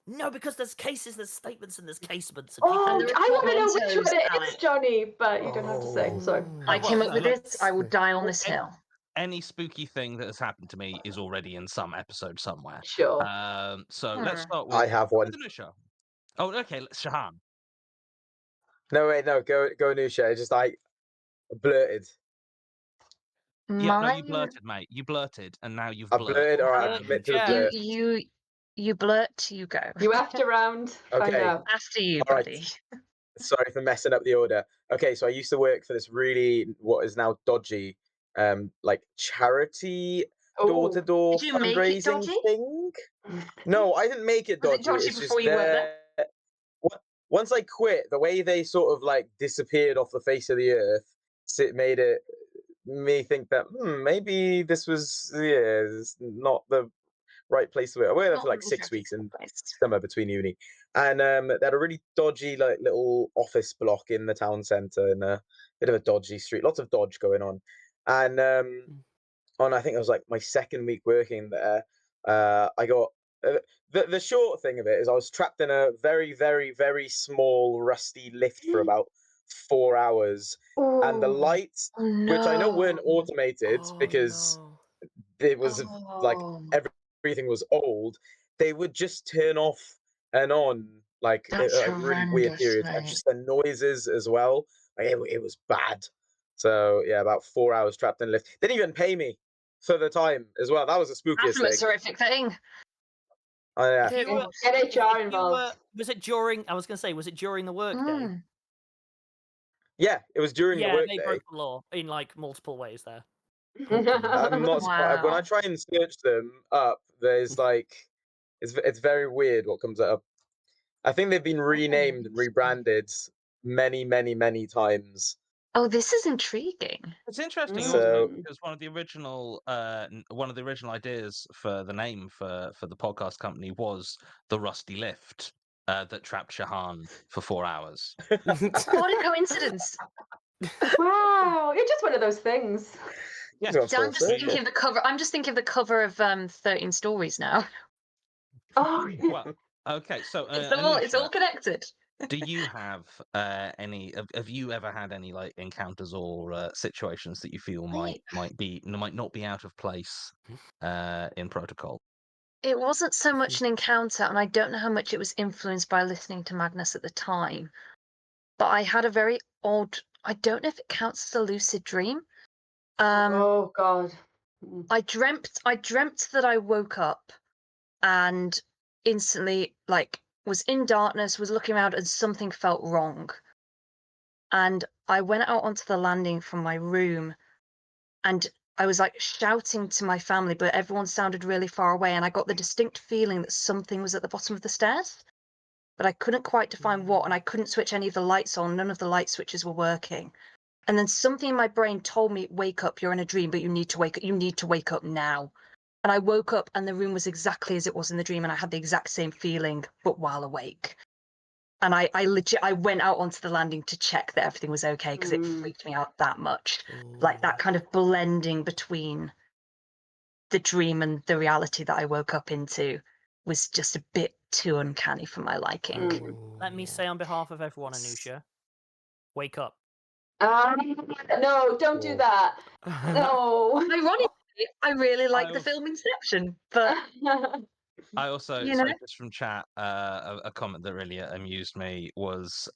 No, because there's cases, there's statements, and there's casements. And I want to know which one it is, Johnny, but you don't have to say. Sorry. I came up with it. I will die on this hill. Any spooky thing that has happened to me is already in some episode somewhere. Sure. So let's start with. I have one. Oh, okay, Shahan. No, wait, no, go Anusia. It's just I blurted. Yeah, no, you blurted, mate. You blurted, and now you've blurted. I blurted, all right, commit to the blurt. You blurt, you go. You after round. Okay. Find out. After you, all buddy. Right. Sorry for messing up the order. Okay, so I used to work for this really what is now dodgy, like charity door-to-door fundraising thing. No, I didn't make it dodgy. Was it dodgy it's before just you went there? Once I quit, the way they sort of like disappeared off the face of the earth, it made me think that maybe this was not the right place to work. I worked there for like 6 weeks in summer between uni, and they had a really dodgy like little office block in the town centre and a bit of a dodgy street, lots of dodge going on. And on I think it was like my second week working there, I got the short thing of it is I was trapped in a very very very small rusty lift for about 4 hours, and the lights, which I know weren't automated because it was like everything was old, they would just turn off and on like like really weird periods, and just the noises as well. Like, it was bad. So yeah, about 4 hours trapped in a lift. They didn't even pay me for the time as well. That was the spookiest That's the thing. most horrific thing. Oh yeah. If you were, Get if HR you involved. were, was it during? I was going to say, was it during the workday? Yeah, it was during the Yeah, they workday. broke the law in like multiple ways there. I'm not surprised. When I Wow. try and search them up, there's like it's very weird what comes up. I think they've been renamed and rebranded many, many, many times. Oh, this is intriguing. It's interesting So- also because one of the original ideas for the name for the podcast company was the Rusty Lift that trapped Shahan for 4 hours. What a coincidence. Wow, you're just one of those things. Yeah. He's got See, I'm full just thinking circle. of the cover. I'm just thinking of the cover of 13 Stories now. Oh, Well, okay. So, It's all Anusia, connected. do you have any? Have you ever had any like encounters or situations that you feel might not be out of place in protocol? It wasn't so much an encounter, and I don't know how much it was influenced by listening to Magnus at the time. But I had a very odd. I don't know if it counts as a lucid dream. oh God. I dreamt that I woke up and instantly was in darkness, was looking around, and something felt wrong. And I went out onto the landing from my room, and I was like shouting to my family, but everyone sounded really far away, and I got the distinct feeling that something was at the bottom of the stairs, but I couldn't quite define what, and I couldn't switch any of the lights on. None of the light switches were working. And then something in my brain told me, wake up, you're in a dream, but you need to wake up. You need to wake up now. And I woke up and the room was exactly as it was in the dream, and I had the exact same feeling, but while awake. And I went out onto the landing to check that everything was okay, because it freaked me out that much. Like that kind of blending between the dream and the reality that I woke up into was just a bit too uncanny for my liking. Let me say on behalf of everyone, Anusia, wake up. No, don't do that. No. Ironically, I really like the film Inception, but I also, you so know? just from chat, a comment that really amused me was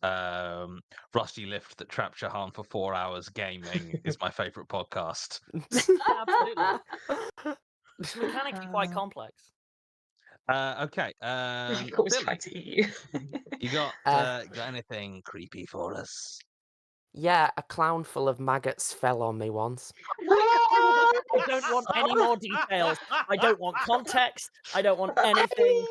Rusty Lift that trapped Shahan for 4 hours gaming is my favourite podcast. Absolutely. It's mechanically quite complex. Okay, Billie, you got anything creepy for us? Yeah, a clown full of maggots fell on me once. I don't want any more details. I don't want context. I don't want anything.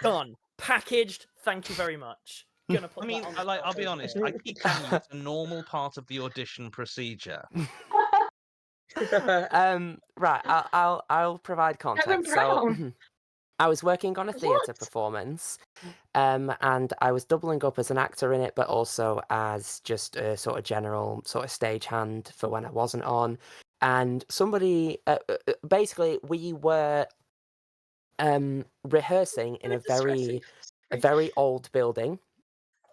Done. Packaged. Thank you very much. Gonna put I mean, that on I'll be honest. I keep telling you it's a normal part of the audition procedure. Right, I'll provide context. So, I was working on a theatre performance, and I was doubling up as an actor in it, but also as just a sort of general sort of stagehand for when I wasn't on. And somebody, basically, we were rehearsing in a very old building.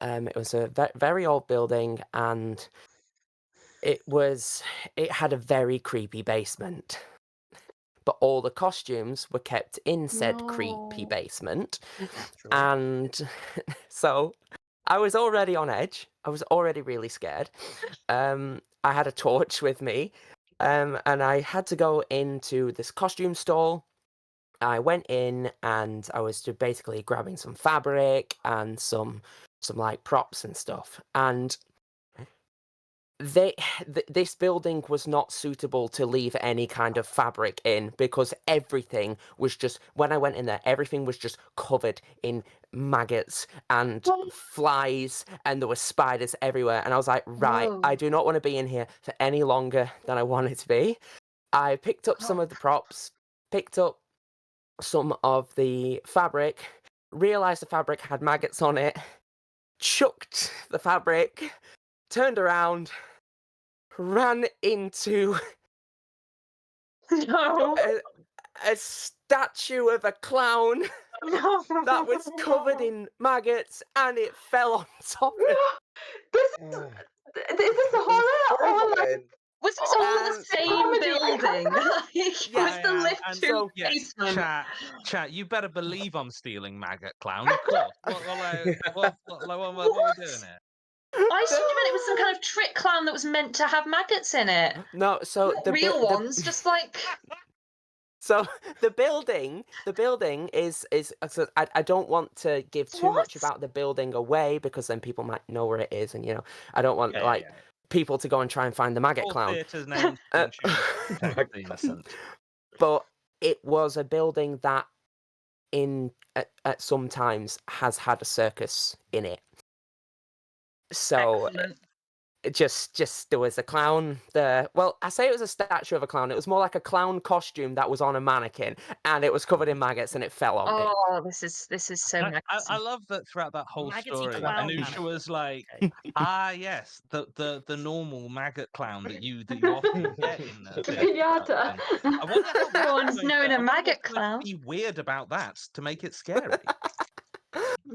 It was a very old building, and it had a very creepy basement. But all the costumes were kept in said creepy basement. And so I was already on edge. I was already really scared. I had a torch with me, and I had to go into this costume stall. I went in and I was just basically grabbing some fabric and some like props and stuff. And this building was not suitable to leave any kind of fabric in, because everything was just, when I went in there, everything was just covered in maggots and flies, and there were spiders everywhere. And I was like, right, I do not want to be in here for any longer than I want it to be. I picked up some of the props, picked up some of the fabric, realised the fabric had maggots on it, chucked the fabric, turned around, ran into No. a statue of a clown No. that was covered in maggots, and it fell on top of it. Is this a horror or like Horrifying. Was this all in the And- same Comedy. building? Like, Yeah, was the lift and to so- basement? Chat, you better believe I'm stealing maggot clown. Of course. What are we doing here? I assumed you meant it was some kind of trick clown that was meant to have maggots in it. No, so Not the real ones, just like So the building is so I don't want to give too much What? about the building away, because then people might know where it is, and I don't want Yeah. people to go and try and find the maggot All clown. theatres names Uh, being chosen to protect the innocent. But it was a building that at some times has had a circus in it. So excellent. it just there was a clown there. Well, I say it was a statue of a clown. It was more like a clown costume that was on a mannequin, and it was covered in maggots, and it fell on me. Oh, this is so I magnificent. love that throughout that whole Maggoty story, clown Anusia mannequin. was like, Okay. yes, the normal maggot clown that you often get in the theatre pinata? production. I wonder how that's Everyone's going known to- a I wonder maggot what's going clown. to be weird about that to make it scary.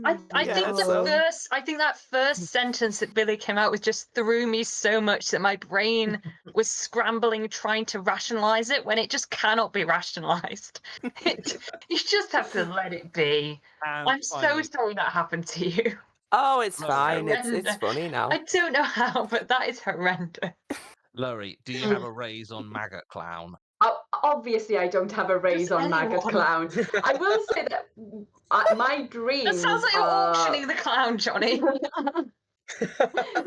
I Yeah, think so- that first sentence that Billie came out with just threw me so much that my brain was scrambling trying to rationalize it when it just cannot be rationalized. You just have to let it be. And I'm so finally, sorry that happened to you. Oh, it's No, fine. It's horrendous. funny now. I don't know how, but that is horrendous. Laurie, do you have a raise on maggot clown? Obviously, I don't have a raise on maggot anyone? clown. I will say that my dreams. That sounds like you're auctioning the clown, Johnny.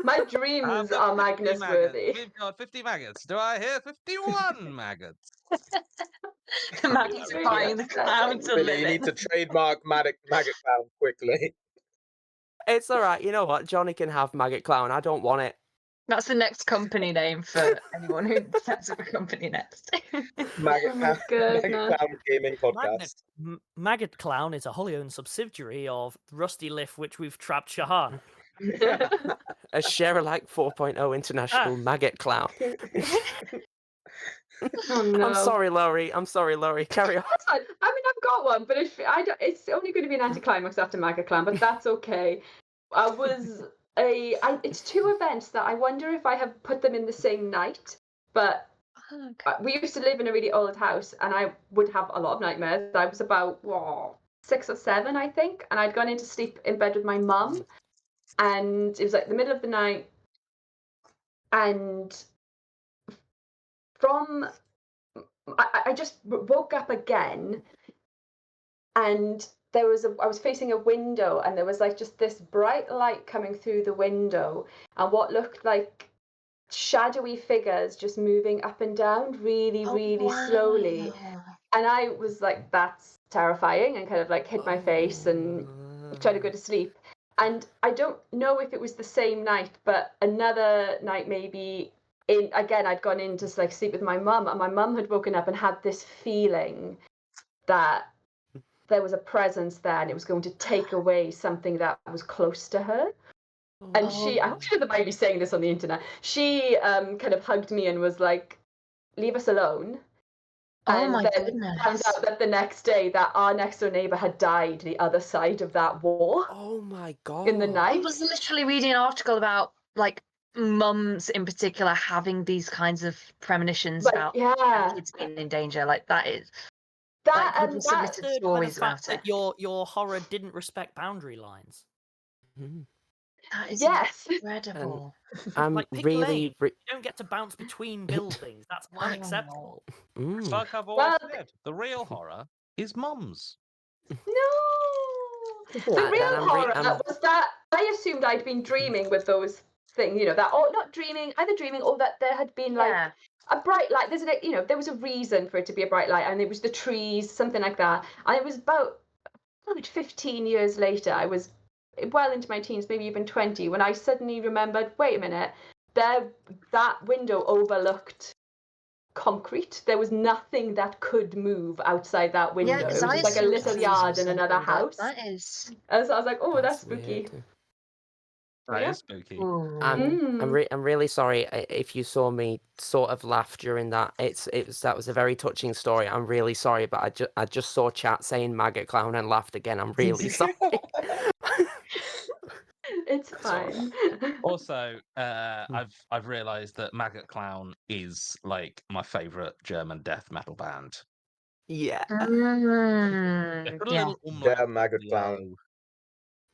My dreams 50 are Magnus maggots. worthy. We've got 50 maggots. Do I hear 51 maggots? The man's really buying the clown to Billie, live you need in. to trademark maggot clown quickly. It's all right. You know what? Johnny can have maggot clown. I don't want it. That's the next company name for anyone who sets up a company next. Maggot Oh my goodness. clown gaming podcast. Maggot Clown is a wholly owned subsidiary of Rusty Liff, which we've trapped Shahan. A share-alike 4.0 international maggot clown. Oh no. I'm sorry, Laurie. Carry on. That's fine. I mean, I've got one, but it's only going to be an anticlimax after Maggot Clown, but that's okay. It's two events that I wonder if I have put them in the same night, but we used to live in a really old house, and I would have a lot of nightmares. I was about 6 or 7, I think, and I'd gone into sleep in bed with my mum, and it was like the middle of the night, and I just woke up again, and I was facing a window, and there was like just this bright light coming through the window, and what looked like shadowy figures just moving up and down really slowly. And I was like, that's terrifying, and kind of like hid my face and tried to go to sleep. And I don't know if it was the same night, but another night maybe again I'd gone in to like sleep with my mum, and my mum had woken up and had this feeling that there was a presence there, and it was going to take away something that was close to her. And I'm sure that might be saying this on the internet. She kind of hugged me and was like, "Leave us alone." And my then goodness. found out that the next day that our next door neighbour had died the other side of that wall Oh my god. in the I night. was literally reading an article about like mums in particular having these kinds of premonitions Like, about yeah, kids being in danger. Like that is that like, and people that. submitted By the stories fact about it. that your horror didn't respect boundary lines. Mhm. That is Yes. incredible. I'm Like Pig really. Lane, you don't get to bounce between buildings. That's unacceptable. It's Mm. like I've always Well, said, the real horror is mums. No. The Then real I'm horror was that I assumed I'd been dreaming with those things, that, or not dreaming, either dreaming or that there had been like Yeah. a bright light. There was a reason for it to be a bright light, and it was the trees, something like that. And it was about 15 years later, I was well into my teens, maybe even 20, when I suddenly remembered, wait a minute, that window overlooked concrete. There was nothing that could move outside that window. Yeah, It because was I just like a assumed little houses yard were and another something, but house. that is. And so I was like, oh, that's spooky. weird. That Yeah. is spooky. Ooh. I'm really sorry if you saw me sort of laugh during that. That was a very touching story. I'm really sorry, but I just saw chat saying maggot clown and laughed again. I'm really sorry. It's fine. Also, I've realised that Maggot Clown is like my favourite German death metal band. Yeah. They've got a Yeah. little umlaut The on maggot the clown. O.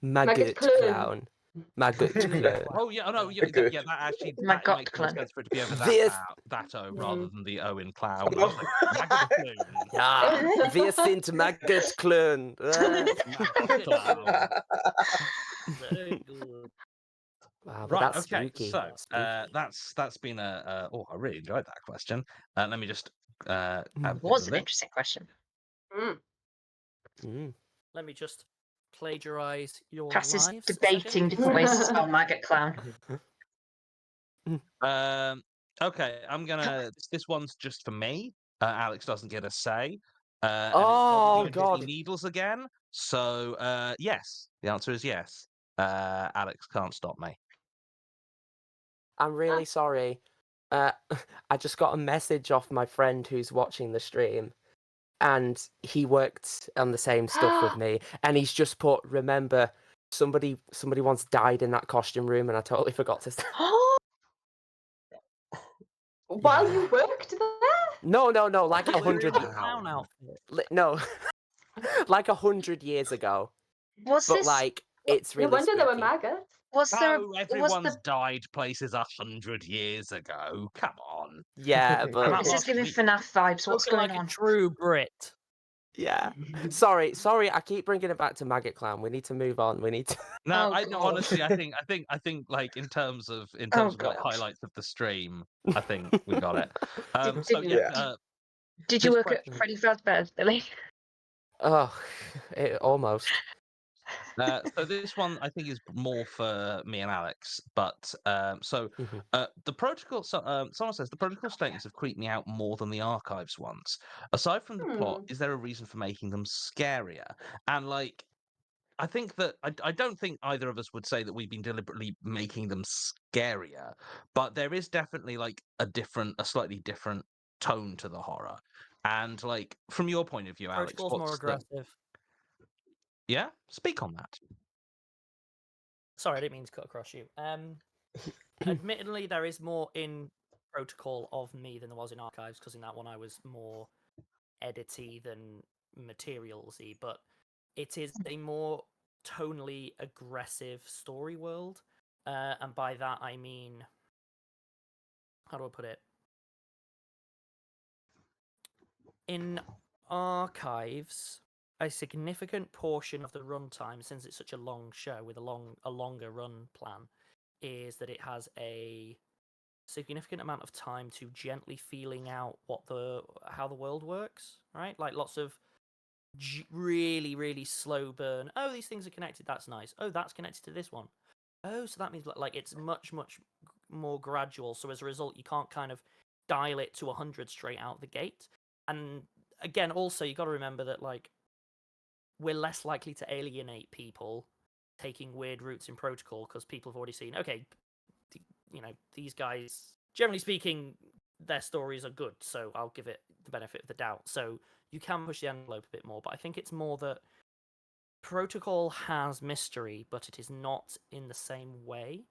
Maggot Clown. clown. Maggot clown. Oh yeah, no, yeah, Good. that actually Maggot that makes more clown. sense for it to be over This- that O rather than the O in clown. I was like, Maggot Clown. Ja, wir sind Maggot clown. Maggot Clown. Very good. Wow, but Right, that's okay, spooky. so Spooky. that's been I really enjoyed that question. Let me just have a It was quick an look. interesting question. Mm. Let me just plagiarize your Cass is lives. a debating second. different ways to spell maggot clown. Okay, I'm gonna. This one's just for me. Alex doesn't get a say. And Oh, it's God. needles again. So yes, the answer is yes. Alex can't stop me. I'm really sorry. I just got a message off my friend who's watching the stream, and he worked on the same stuff with me, and he's just put, remember, somebody once died in that costume room, and I totally forgot to. While you worked there? No, like Wearing 100. a clown outfit. No, like 100 years ago. Was But this? like, it's No really wonder there were spooky. maggots. Was there? No, Was everyone's the? died places 100 years ago. Come on. Yeah, but That This is last giving week. FNAF vibes. What's Looking going like on? a true Brit. yeah. Sorry. I keep bringing it back to Maggot Clown. We need to move on. We need to. No, Oh, I God. honestly, I think, like in terms of like God. highlights of the stream, I think we got it. So did- yeah, Did you this work at question- Freddy Fazbear's, Billy? Oh, almost. So this one I think is more for me and Alex, but Mhm. the protocol. Someone says the protocol statements have creeped me out more than the archives ones. Aside from the plot, is there a reason for making them scarier? And like, I think that I don't think either of us would say that we've been deliberately making them scarier, but there is definitely like a slightly different tone to the horror. And like from your point of view, Alex, Protocol's more aggressive. Yeah, speak on that. Sorry, I didn't mean to cut across you. Admittedly, there is more in Protocol of me than there was in Archives, because in that one I was more edity than materialsy, but it is a more tonally aggressive story world, and by that I mean, how do I put it? In Archives, a significant portion of the runtime, since it's such a long show with a longer run plan, is that it has a significant amount of time to gently feeling out how the world works, right? Like lots of really, really slow burn. Oh, these things are connected. That's nice. Oh, that's connected to this one. Oh, so that means like it's much, much more gradual. So as a result, you can't kind of dial it to 100 straight out the gate. And again, also you got to remember that like we're less likely to alienate people taking weird routes in Protocol because people have already seen, okay, these guys, generally speaking, their stories are good, so I'll give it the benefit of the doubt. So you can push the envelope a bit more, but I think it's more that Protocol has mystery, but it is not in the same way.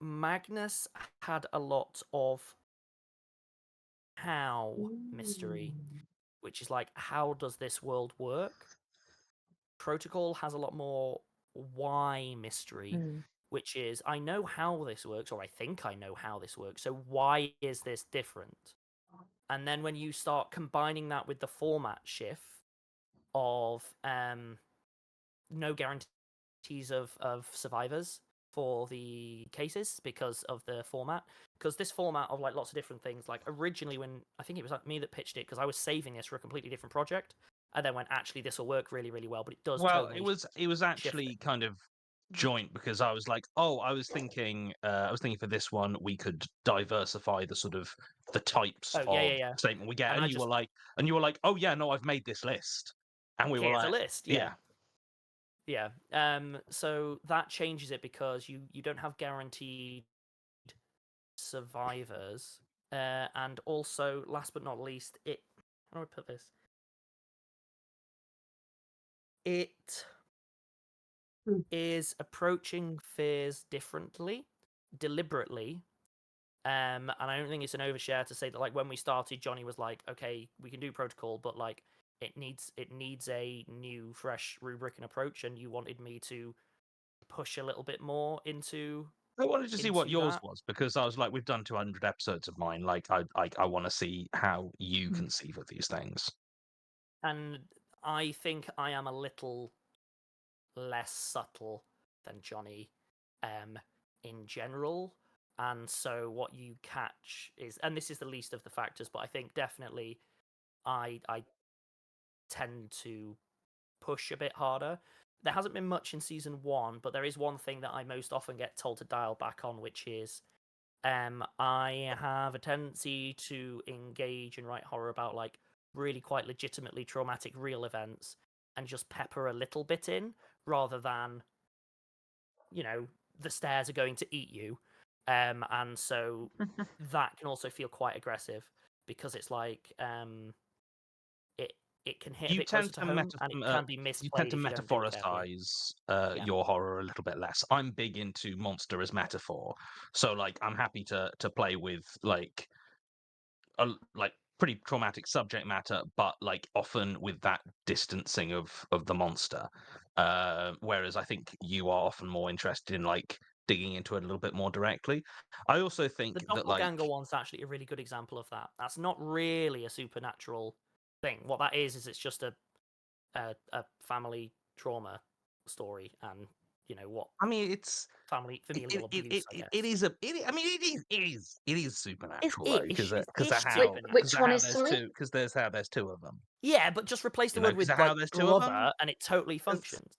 Magnus had a lot of how mystery, which is like, how does this world work? Protocol has a lot more why mystery, which is, I know how this works, or I think I know how this works, so why is this different? And then when you start combining that with the format shift of no guarantees of survivors for the cases because of the format, because this format of like lots of different things, like originally when I think it was like me that pitched it, because I was saving this for a completely different project, and then went, actually this will work really, really well, but it does Well, totally it was actually kind of joint because I was like, oh, I was thinking for this one we could diversify the sort of the types Oh, of yeah. statement we get, And and I you just- were like, oh yeah, no, I've made this list, and we were Here's a like, list. Yeah. So that changes it because you don't have guaranteed survivors, and also last but not least, how do I put this? It is approaching fears differently, deliberately. And I don't think it's an overshare to say that, like, when we started, Johnny was like, okay, we can do protocol, but like it needs a new, fresh rubric and approach, and you wanted me to push a little bit more into. I wanted to see what into yours that. was because I was like, we've done 200 episodes of mine. Like, I want to see how you conceive of these things. And I think I am a little less subtle than Johnny, in general. And so what you catch is, and this is the least of the factors, but I think definitely I tend to push a bit harder. There hasn't been much in season 1, but there is one thing that I most often get told to dial back on, which is I have a tendency to engage and write horror about like really quite legitimately traumatic real events and just pepper a little bit in rather than, the stairs are going to eat you. And so that can also feel quite aggressive because it's like it can hit a You bit tend closer to to home and it can be you tend misplayed to if you don't do it carefully. metaphoricize Yeah. your horror a little bit less. I'm big into monster as metaphor, so like I'm happy to play with like pretty traumatic subject matter, but like often with that distancing of the monster. Whereas I think you are often more interested in like digging into it a little bit more directly. I also The think that like doppelganger one's actually a really good example of that. That's not really a supernatural thing. What that is it's just a family trauma story, and what I mean it's familial abuse, I guess. it is supernatural though It's because ish supernatural. Which one is sorry? because there's how there's two of them. Yeah, but just replace the word with because how like there's two of them. brother, and it totally functions.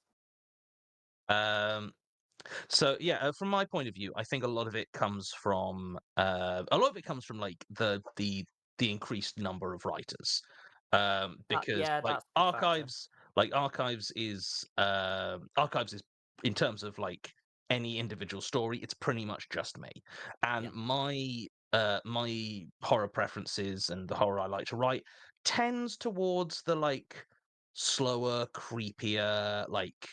So yeah, from my point of view, I think a lot of it comes from like the increased number of writers, because Yeah, like that's a big factor. archives is in terms of like any individual story, it's pretty much just me, and my horror preferences and the horror I like to write tends towards the like slower, creepier, like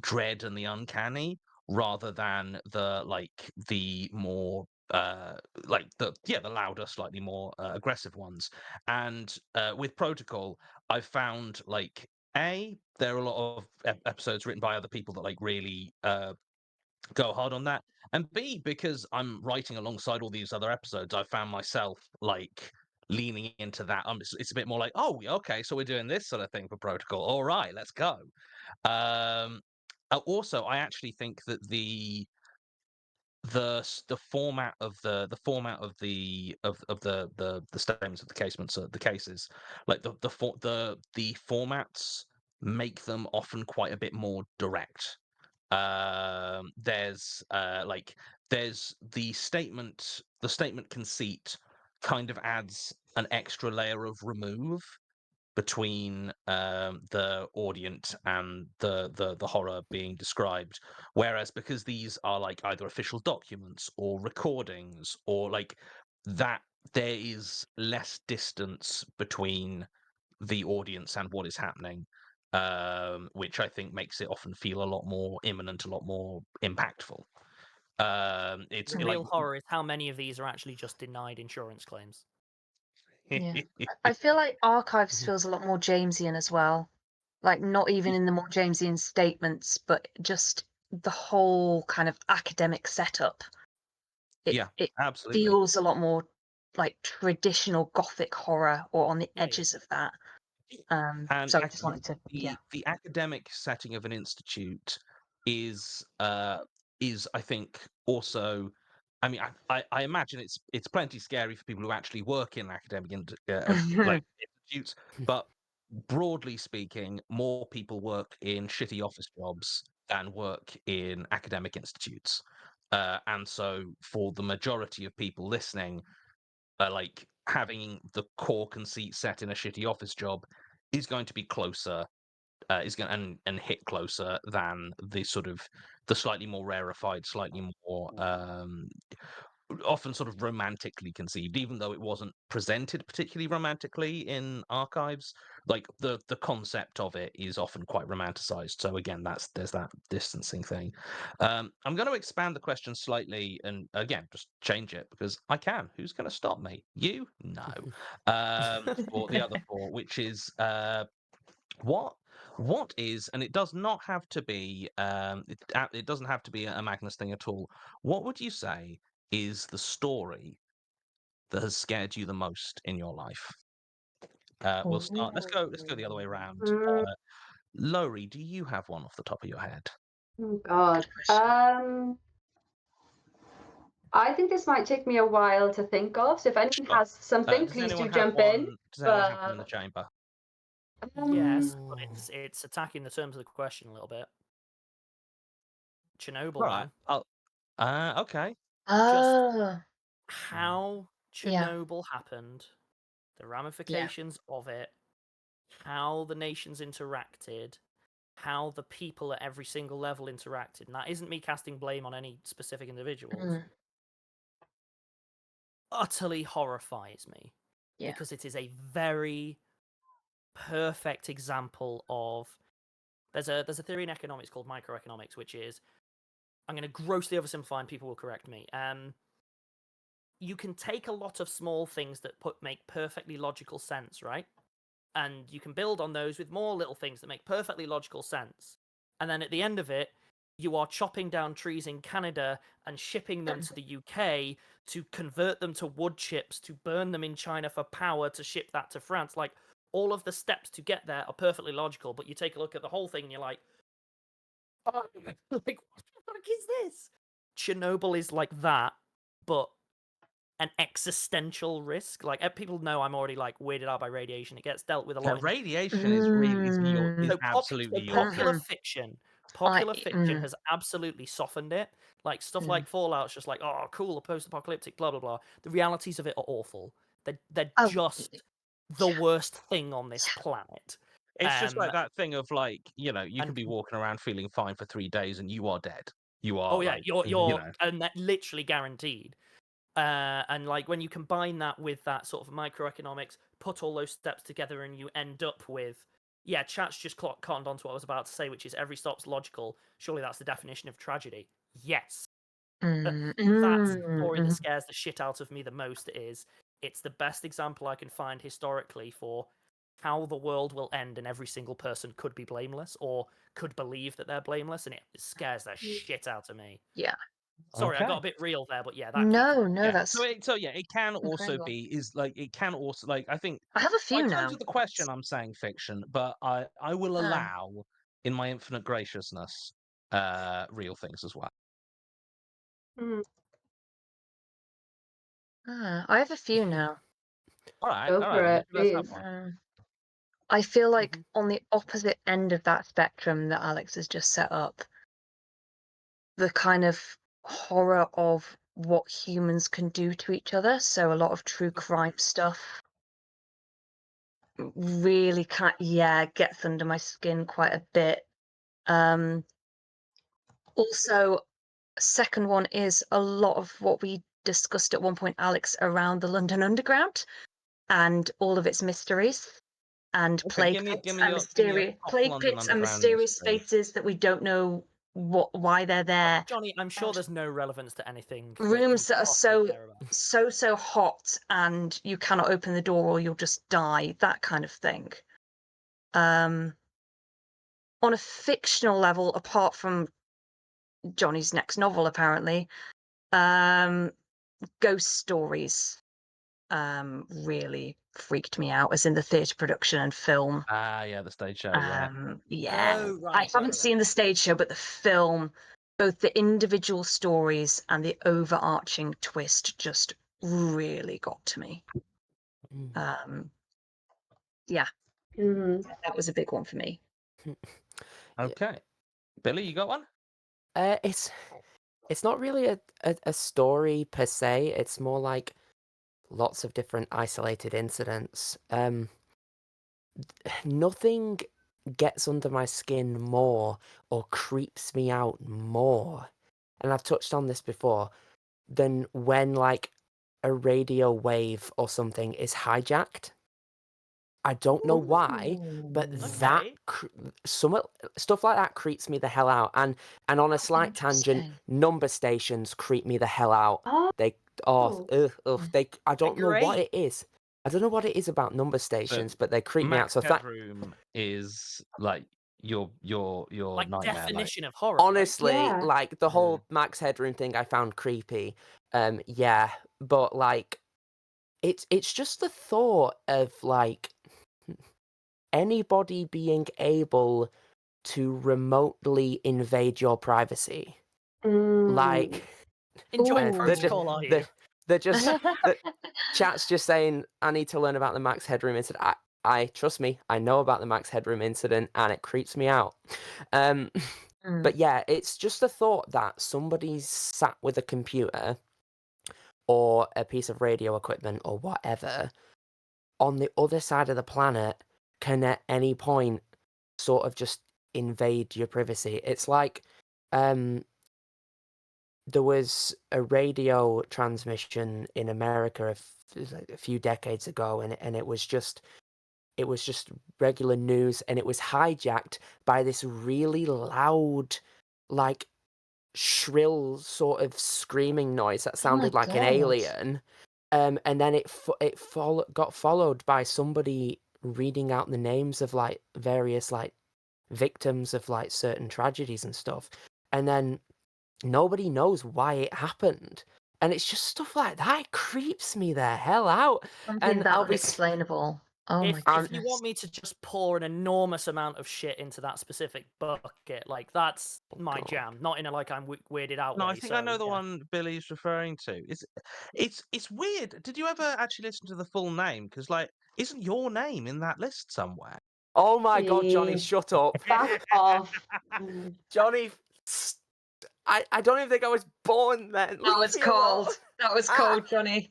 dread and the uncanny rather than the more the louder, slightly more aggressive ones. And with protocol I've found like there are a lot of episodes written by other people that like really go hard on that, and B, because I'm writing alongside all these other episodes, I found myself like leaning into that. It's a bit more like, oh okay, so we're doing this sort of thing for protocol, all right, let's go. Also, I actually think that the format of the statements of the casements, the cases, like the formats make them often quite a bit more direct. There's the statement conceit kind of adds an extra layer of remove between the audience and the horror being described, whereas because these are like either official documents or recordings or like that, there is less distance between the audience and what is happening, which I think makes it often feel a lot more imminent, a lot more impactful. It's The like real horror is how many of these are actually just denied insurance claims. Yeah. I feel like Archives feels a lot more Jamesian as well. Like, not even in the more Jamesian statements, but just the whole kind of academic setup. It absolutely feels a lot more like traditional Gothic horror, or on the edges of that. And So I just wanted to, the academic setting of an institute is I think also, I mean, I imagine it's plenty scary for people who actually work in academic like institutes, but broadly speaking, more people work in shitty office jobs than work in academic institutes. And so for the majority of people listening, like having the core conceit set in a shitty office job is going to be closer, is going and hit closer than the sort of the slightly more rarefied, slightly more often sort of romantically conceived, even though it wasn't presented particularly romantically in archives. Like the concept of it is often quite romanticized. So again, there's that distancing thing. I'm going to expand the question slightly and again just change it because I can. Who's going to stop me? You? No. For the other four, which is what is, and it does not have to be it doesn't have to be a Magnus thing at all. What would you say is the story that has scared you the most in your life? We'll start. Let's go the other way around. Lowry, do you have one off the top of your head? Oh God. I think this might take me a while to think of. So if anyone has something, please do jump in. Does anyone have one in the chamber? Yes, but it's attacking the terms of the question a little bit. Chernobyl, Right. man. Okay. Oh. How Yeah. Chernobyl happened, the ramifications of it, how the nations interacted, how the people at every single level interacted. And that isn't me casting blame on any specific individuals. Utterly horrifies me. Yeah. Because it is a very perfect example of there's a theory in economics called microeconomics, which is, I'm going to grossly oversimplify and people will correct me. You can take a lot of small things that make perfectly logical sense, right? And you can build on those with more little things that make perfectly logical sense. And then at the end of it, you are chopping down trees in Canada and shipping them to the UK to convert them to wood chips, to burn them in China for power, to ship that to France. Like, all of the steps to get there are perfectly logical, but you take a look at the whole thing and you're like, oh, like, what the fuck is this? Chernobyl is like that, but an existential risk. Like, people know I'm already like weirded out by radiation. It gets dealt with a lot. Radiation is really is absolutely your popular fiction. Popular fiction has absolutely softened it. Like stuff like Fallout's just like, oh, cool, a post-apocalyptic, blah blah blah. The realities of it are awful. They're just the worst thing on this planet. It's just like that thing of like, you could be walking around feeling fine for 3 days and you are dead. You are. Oh yeah, like, you're and that literally guaranteed. And like when you combine that with that sort of microeconomics, put all those steps together, and you end up with, chat's just cottoned onto what I was about to say, which is every stop's logical. Surely that's the definition of tragedy. Yes. That's the story that scares the shit out of me the most. It's the best example I can find historically for how the world will end and every single person could be blameless or could believe that they're blameless, and it scares the shit out of me. Yeah. Sorry, I got a bit real there, but yeah, that No, that's so it can also be I think I have a few in now. terms of the question I'm saying fiction, but I will allow in my infinite graciousness real things as well. I have a few now. All right, Go for it, let's please. have one. I feel like on the opposite end of that spectrum that Alex has just set up, the kind of horror of what humans can do to each other. So a lot of true crime stuff really gets under my skin quite a bit. Also, second one is a lot of what we discussed at one point, Alex, around the London Underground and all of its mysteries and plague pits and mysterious spaces that we don't know why they're there. Johnny, I'm sure there's no relevance to anything. Rooms that are so hot and you cannot open the door or you'll just die, that kind of thing. On a fictional level, apart from Johnny's next novel, apparently, ghost stories really freaked me out, as in the theatre production and film. The stage show, I haven't seen the stage show, but the film, both the individual stories and the overarching twist just really got to me. That was a big one for me. Okay. Billie, you got one? It's not really a story per se. It's more like lots of different isolated incidents. Nothing gets under my skin more or creeps me out more, and I've touched on this before, than when like a radio wave or something is hijacked. I don't know why, but that some stuff like that creeps me the hell out. And on a slight tangent, number stations creep me the hell out. Oh. They I don't know what it is. I don't know what it is about number stations, but they creep me out. So Headroom is like your Like nightmare. definition of horror. Honestly, Yeah. like the whole Max Headroom thing, I found creepy. Yeah, but like, it's just the thought of like anybody being able to remotely invade your privacy. Like, enjoying Ooh. protocol, are you? they're just the chat's just saying, I need to learn about the Max Headroom incident. I trust me, I know about the Max Headroom incident, and it creeps me out. But yeah, it's just the thought that somebody's sat with a computer or a piece of radio equipment or whatever on the other side of the planet can at any point sort of just invade your privacy. It's like there was a radio transmission in America a few decades ago, and it was just regular news, and it was hijacked by this really loud, like shrill sort of screaming noise that sounded like an alien. And then it got followed by somebody reading out the names of like various like victims of like certain tragedies and stuff, and then nobody knows why it happened, and it's just stuff like that. It creeps me the hell out. Something And that I'll be unexplainable. Oh If my you goodness. want me to just pour an enormous amount of shit into that specific bucket, like that's my God. jam. Not in a like I'm weirded out No, way. I think I know the one Billie's referring to. It's weird. Did you ever actually listen to the full name? Because like, isn't your name in that list somewhere? Oh my God, Johnny, Yeah. shut up. Back off. Johnny, I don't even think I was born then. That was cold. That was cold, Johnny.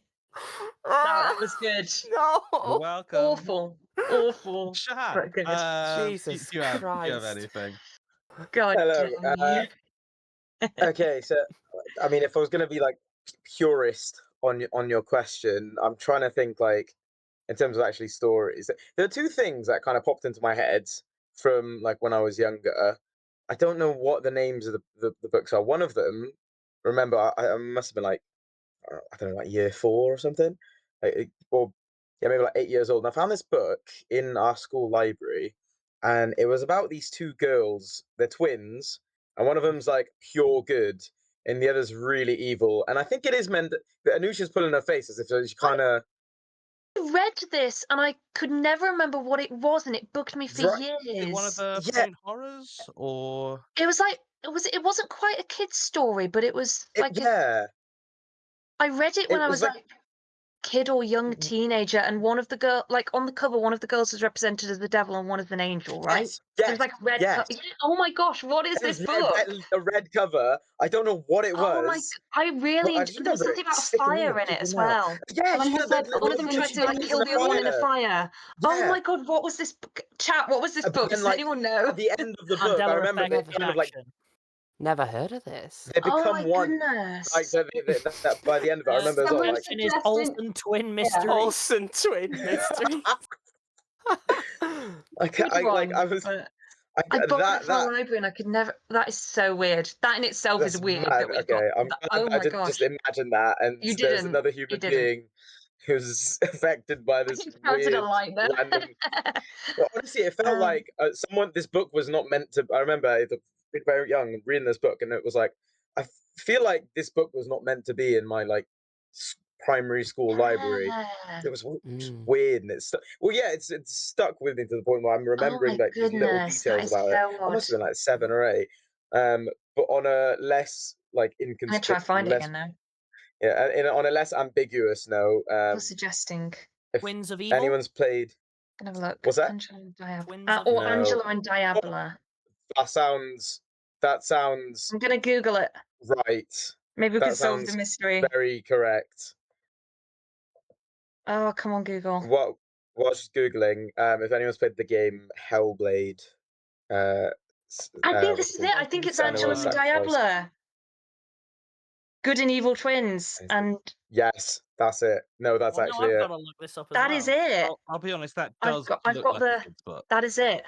That was good. No. You're welcome. Awful. Awful. Shahan, But good. Jesus do you have Christ. anything? God Hello. damn you. Okay, so I mean, if I was going to be like purist on your question, I'm trying to think like in terms of actually stories. There are two things that kind of popped into my head from like when I was younger. I don't know what the names of the books are. One of them, remember, I must have been like I don't know, like year 4 or something, or yeah, maybe like 8 years old. And I found this book in our school library, and it was about these two girls. They're twins, and one of them's like pure good, and the other's really evil. And I think it is meant that Anusia's pulling her face as if she kind of read this and I could never remember what it was, and it booked me for Right. years. Is it one of the Yeah. point horrors, or It was like it wasn't quite a kid's story, but it was like yeah. I read it when It I was was like like kid or young teenager, and one of the girl, like on the cover, one of the girls was represented as the devil and one as an angel, right? yes, There's yes, like red yes. cover. Oh my gosh, what is this It book? was a red cover. I don't know what it Oh my! was. I really. I But just there was remember something it about a sticking fire out, in it as sticking out. well. Yeah, And then she has that one of them thing tried she to like dies kill in the other one in a fire. Oh Yeah. my god, what was this chat? What was this book? But then, Does like, anyone know? at the end of the book, I Mandela remember effect they in kind of like action. Never heard of this. they Oh become my one. goodness. Like that by the end of it, I remember as well. Someone Like, Section is suggesting- Olsen twin mystery. Olsen twin mystery. Good one, I was but I, I borrowed it from the that library and I could never. That is so weird. That in itself is that's weird mad. that we've Okay, got. I'm Oh I my didn't gosh, just imagine that, and you there's didn't. another You human didn't. being who's affected by this Sounded a weird lie there. random. But honestly, it felt like someone. This book was not meant to. I remember very young reading this book, and it was like I feel like this book was not meant to be in my like primary school library. It was weird, and it's well, yeah, it's stuck with me to the point where I'm Oh remembering my like these little goodness, that details is about it. so I odd. must have been like 7 or 8, but on a less like I'm gonna try inconspicuous, finding less it now. yeah, on a less ambiguous note. You're suggesting. If Twins of Evil. anyone's played, I'm gonna have a look. what's that? Angela and Twins of or No. Angela and Diabla. That sounds That sounds I'm gonna Google it. right. Maybe we That can solve the sounds mystery. very correct. Oh, come on, Google. What I was just googling, if anyone's played the game Hellblade, I think what's this is it it. called? I think it's Senua's Angelo's and Sacrifice. Diablo. Good and evil twins, and Yes, that's it. No, that's Well, no, actually I've it. got to look this up as that well. is it. I'll be honest, that I've does got look like the. a kid's book. That is it.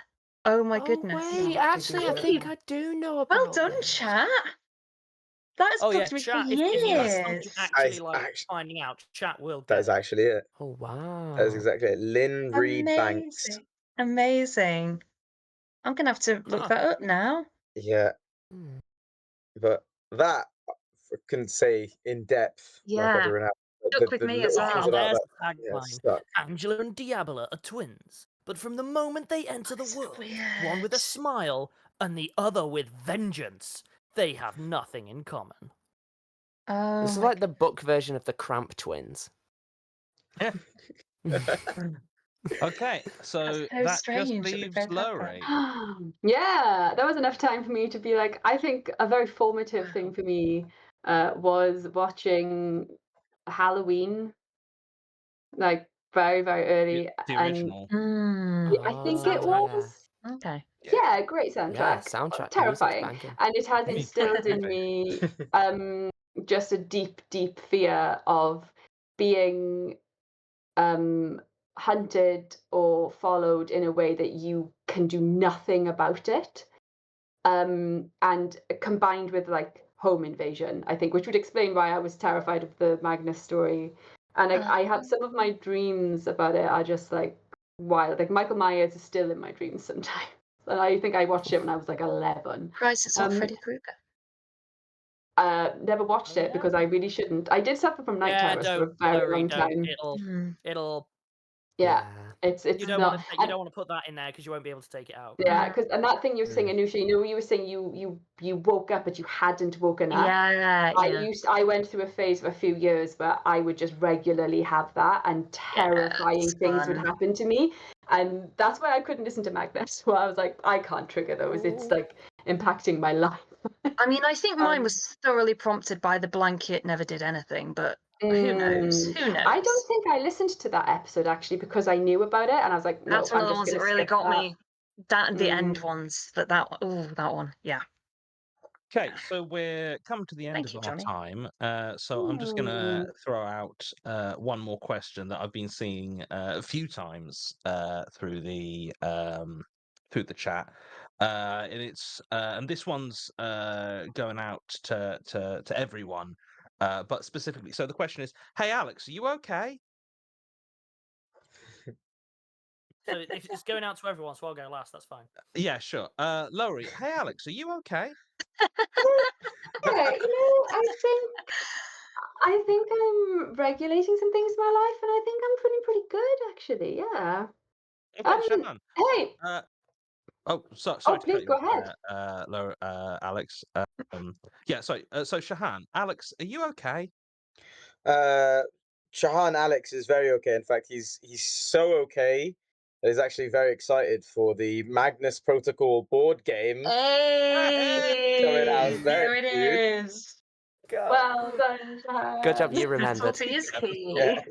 Oh my Oh goodness. wait, actually, I think I do know about. Well done, this. chat. That has Oh yeah, bugged me for chat. If you need something years. actually like finding out, chat will That get is it. actually it. Oh wow. That is exactly it. Lynn Reed Banks. Amazing. I'm gonna have to look that up now. Yeah, Hmm. but that I couldn't say in depth like Yeah. everyone else. Stuck with me as little well. things And about there's that. the Yeah, tagline. stuck. Angela and Diablo are twins, but from the moment they enter the That's so world, one weird. with a smile and the other with vengeance, they have nothing in common. Oh, This is my like the book version of the Cramp twins. Okay, so that just strange. leaves Lowry. Yeah, that was enough time for me to be like, I think a very formative thing for me was watching Halloween, like very, very early. The And original. I think it Oh, was. Okay. Yeah, great Yeah, soundtrack. soundtrack. Music's Terrifying. banging. And it has instilled in me just a deep, deep fear of being hunted or followed in a way that you can do nothing about it. And combined with like home invasion, I think, which would explain why I was terrified of the Magnus story. And I have some of my dreams about it are just like wild. Like Michael Myers is still in my dreams sometimes. And I think I watched it when I was like 11. Christ, it's not Freddy Krueger. Never watched it because I really shouldn't. I did suffer from night terrors for a very long time. It'll. Yeah, it's you don't not. want to put that in there because you won't be able to take it out. Yeah, because and that thing you're saying, Anusia, you were saying you woke up but you hadn't woken up. Yeah. I went through a phase of a few years where I would just regularly have that, and terrifying things would happen to me, and that's why I couldn't listen to Magnus. Where I was like, I can't trigger those. It's like impacting my life. I mean, I think mine was thoroughly prompted by the blanket never did anything, but who knows? Who knows? I don't think I listened to that episode actually because I knew about it and I was like, no, That's one I'm of the just ones that gonna really skip got that. me. That and the end ones. That one. Yeah. Okay, so we're coming to the end of our time. So I'm just going to throw out one more question that I've been seeing a few times through the chat, and this one's going out to everyone, but specifically. So the question is, "Hey Alex, are you okay?" So if it's going out to everyone, so I'll go last. That's fine. Yeah, sure. Lowry, hey Alex, are you okay? Yeah, I think I'm regulating some things in my life, and I think I'm feeling pretty good actually. Yeah. Okay, Shahan. Hey. Sorry to please cut go you ahead. off, Alex. Yeah, sorry. So Shahan, Alex, are you okay? Shahan Alex is very okay. In fact, he's so okay that he's actually very excited for the Magnus Protocol board game. Hey, coming out there it is. Well done, Shahan. Good job, you remembered. Salty is key. Yeah.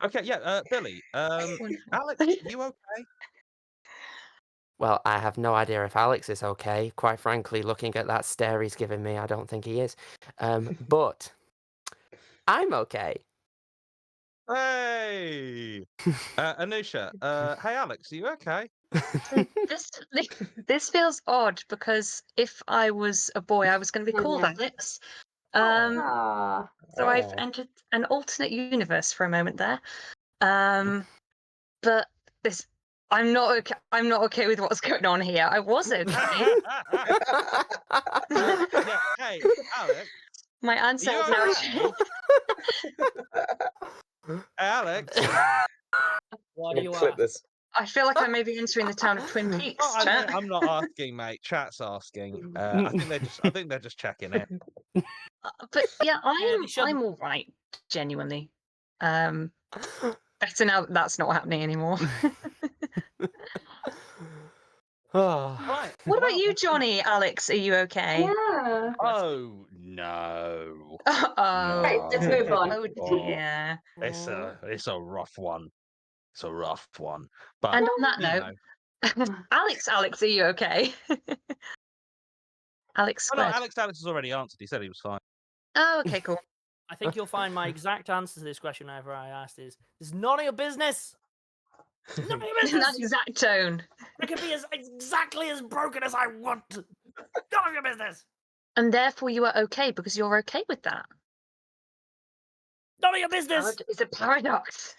Okay, yeah, Billie. Alex, you okay? Well, I have no idea if Alex is okay. Quite frankly, looking at that stare he's giving me, I don't think he is. But I'm okay. Hey, Anusia. Hey, Alex, are you okay? This feels odd because if I was a boy, I was going to be called Alex. So I've entered an alternate universe for a moment there. But I'm not okay. I'm not okay with what's going on here. I was okay. Yeah, hey, Alex. My answer has now changed. Hey, Alex. Why do you clip ask? this? I feel like I may be entering the town of Twin Peaks. I'm not asking, mate. Chat's asking. I think they're just checking it. But yeah, I'm all right. Genuinely. Better now that that's not happening anymore. Oh. Right. What about well, you, Johnny? Alex, are you okay? Yeah. Oh no. Oh. Right, let's move on. Oh Oh, dear. it's a rough one. It's a rough one. But And on that you note, know. Alex, are you okay? Alex Oh no, squared. Alex has already answered. He said he was fine. Oh, okay, cool. I think you'll find my exact answer to this question whenever I asked is, "It's none of your business. It's none of your In that business. exact tone. I can be as exactly as broken as I want. None of your business. And therefore you are okay because you're okay with that. None of your business." It's a paradox.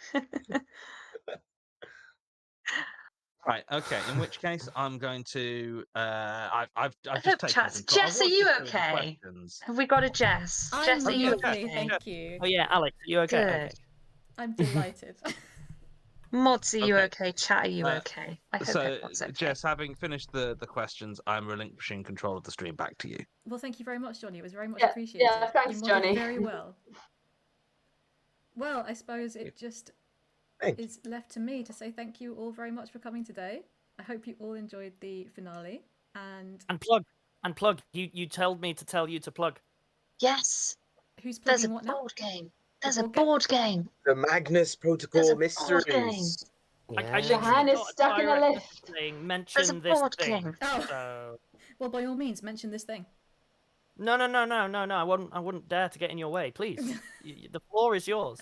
Right. Okay. In which case, I'm going to. I've I just hope taken chats. control. Jess, I are was you just doing the okay? questions. Have we got a Jess? I'm Jess, are you lovely, okay? thank you. Oh yeah, Alex, are you okay? Good. Okay. I'm delighted. Mods, are you Okay. okay? Chat, are you Uh, okay? I hope So, everyone's okay. Jess, having finished the questions, I'm relinquishing control of the stream back to you. Well, thank you very much, Johnny. It was very much Yeah, appreciated. yeah, thanks, you modded Johnny. very well. Well, I suppose it just Thank you. is left to me to say thank you all very much for coming today. I hope you all enjoyed the finale. And Plug. You told me to tell you to plug. Yes, who's there's a plugging what now? board game. There's a board game? board game. The Magnus There's Protocol a board game. Mysteries. I Yeah. literally Shahan is got a stuck in a direct lift. saying, There's a mention this board thing. game. Oh. So Well, by all means, mention this thing. no. I wouldn't dare to get in your way. Please, the floor is yours.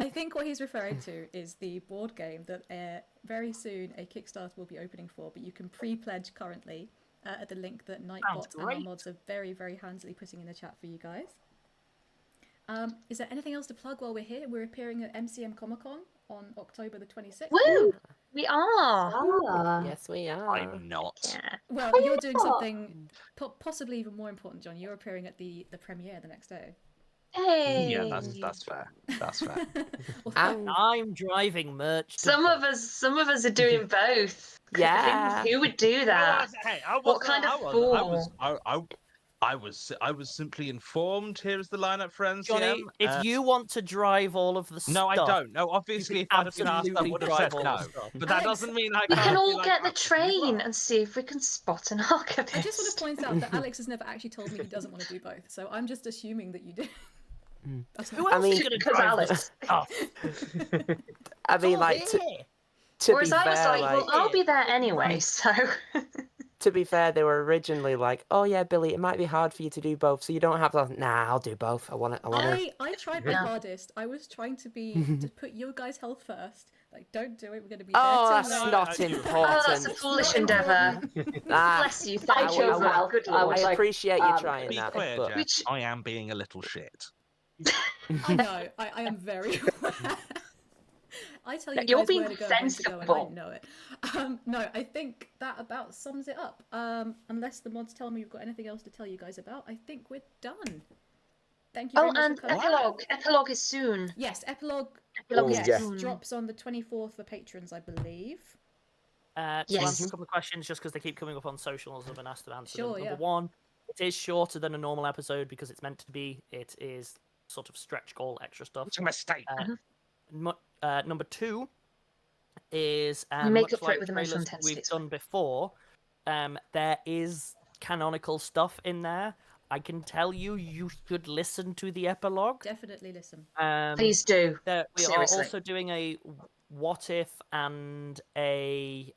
I think what he's referring to is the board game that very soon a Kickstarter will be opening for, but you can pre-pledge currently at the link that Nightbot and our great. mods are very, very handily putting in the chat for you guys. Is there anything else to plug while we're here? We're appearing at MCM Comic Con on October the 26th. Woo! We are. Ah. Yes, we are. I'm not. Yeah. Well, Oh, you're doing yeah. something possibly even more important, John. You're appearing at the premiere the next day. Hey. Yeah, that's fair. That's fair. Well, I'm driving merch. To Some of us are doing both. Yeah. Who would do that? What kind of fool? I was simply informed. Here is the lineup for NCM. Johnny, if you want to drive all of the stuff, No, I don't. No, obviously, if I'd have been asked, I absolutely would have said drive all no. the stuff. But that Alex, doesn't mean I We can't. can be all like, get the "Absolutely train not." and see if we can spot an archivist. I just want to point out that Alex has never actually told me he doesn't want to do both, so I'm just assuming that you do. That's Who not else mean, is going to because drive Alex. the stuff? I mean, It's like, all to, here. to be Whereas I was fair, like, well, I'll be there anyway, so. to be fair, they were originally like, "Oh yeah, Billy, it might be hard for you to do both, so you don't have to." Nah, I'll do both. I want it. I tried my Yeah. hardest. I was trying to put your guys' health first. Like, don't do it. We're going to be Oh, there that's till late. not I do. important. Oh, that's a foolish endeavour. Ah, Bless you. I Thank you. chose well. Good I lord. was I like, appreciate you trying To be that, clear, but Jeff, Which- I am being a little shit. I know. I am very aware. I tell you You're guys being where to go and when to go, and I sensible. know it. No, I think that about sums it up. Unless the mods tell me you've got anything else to tell you guys about, I think we're done. Thank you very Oh, much and for coming. epilogue. Epilogue is soon. Yes, epilogue. Epilogue Yes, is yeah. soon. drops on the 24th for patrons, I believe. To Yes. answer a couple of questions, just because they keep coming up on socials, I've been asked to answer Sure, them. yeah. Number one, it is shorter than a normal episode because it's meant to be. It is sort of stretch goal extra stuff. It's a mistake. Number two is Make much up for it like with emotional trailers intensity, we've it's done before. There is canonical stuff in there. I can tell you, you should listen to the epilogue. Definitely listen. Please do. We Seriously. are also doing a what if and a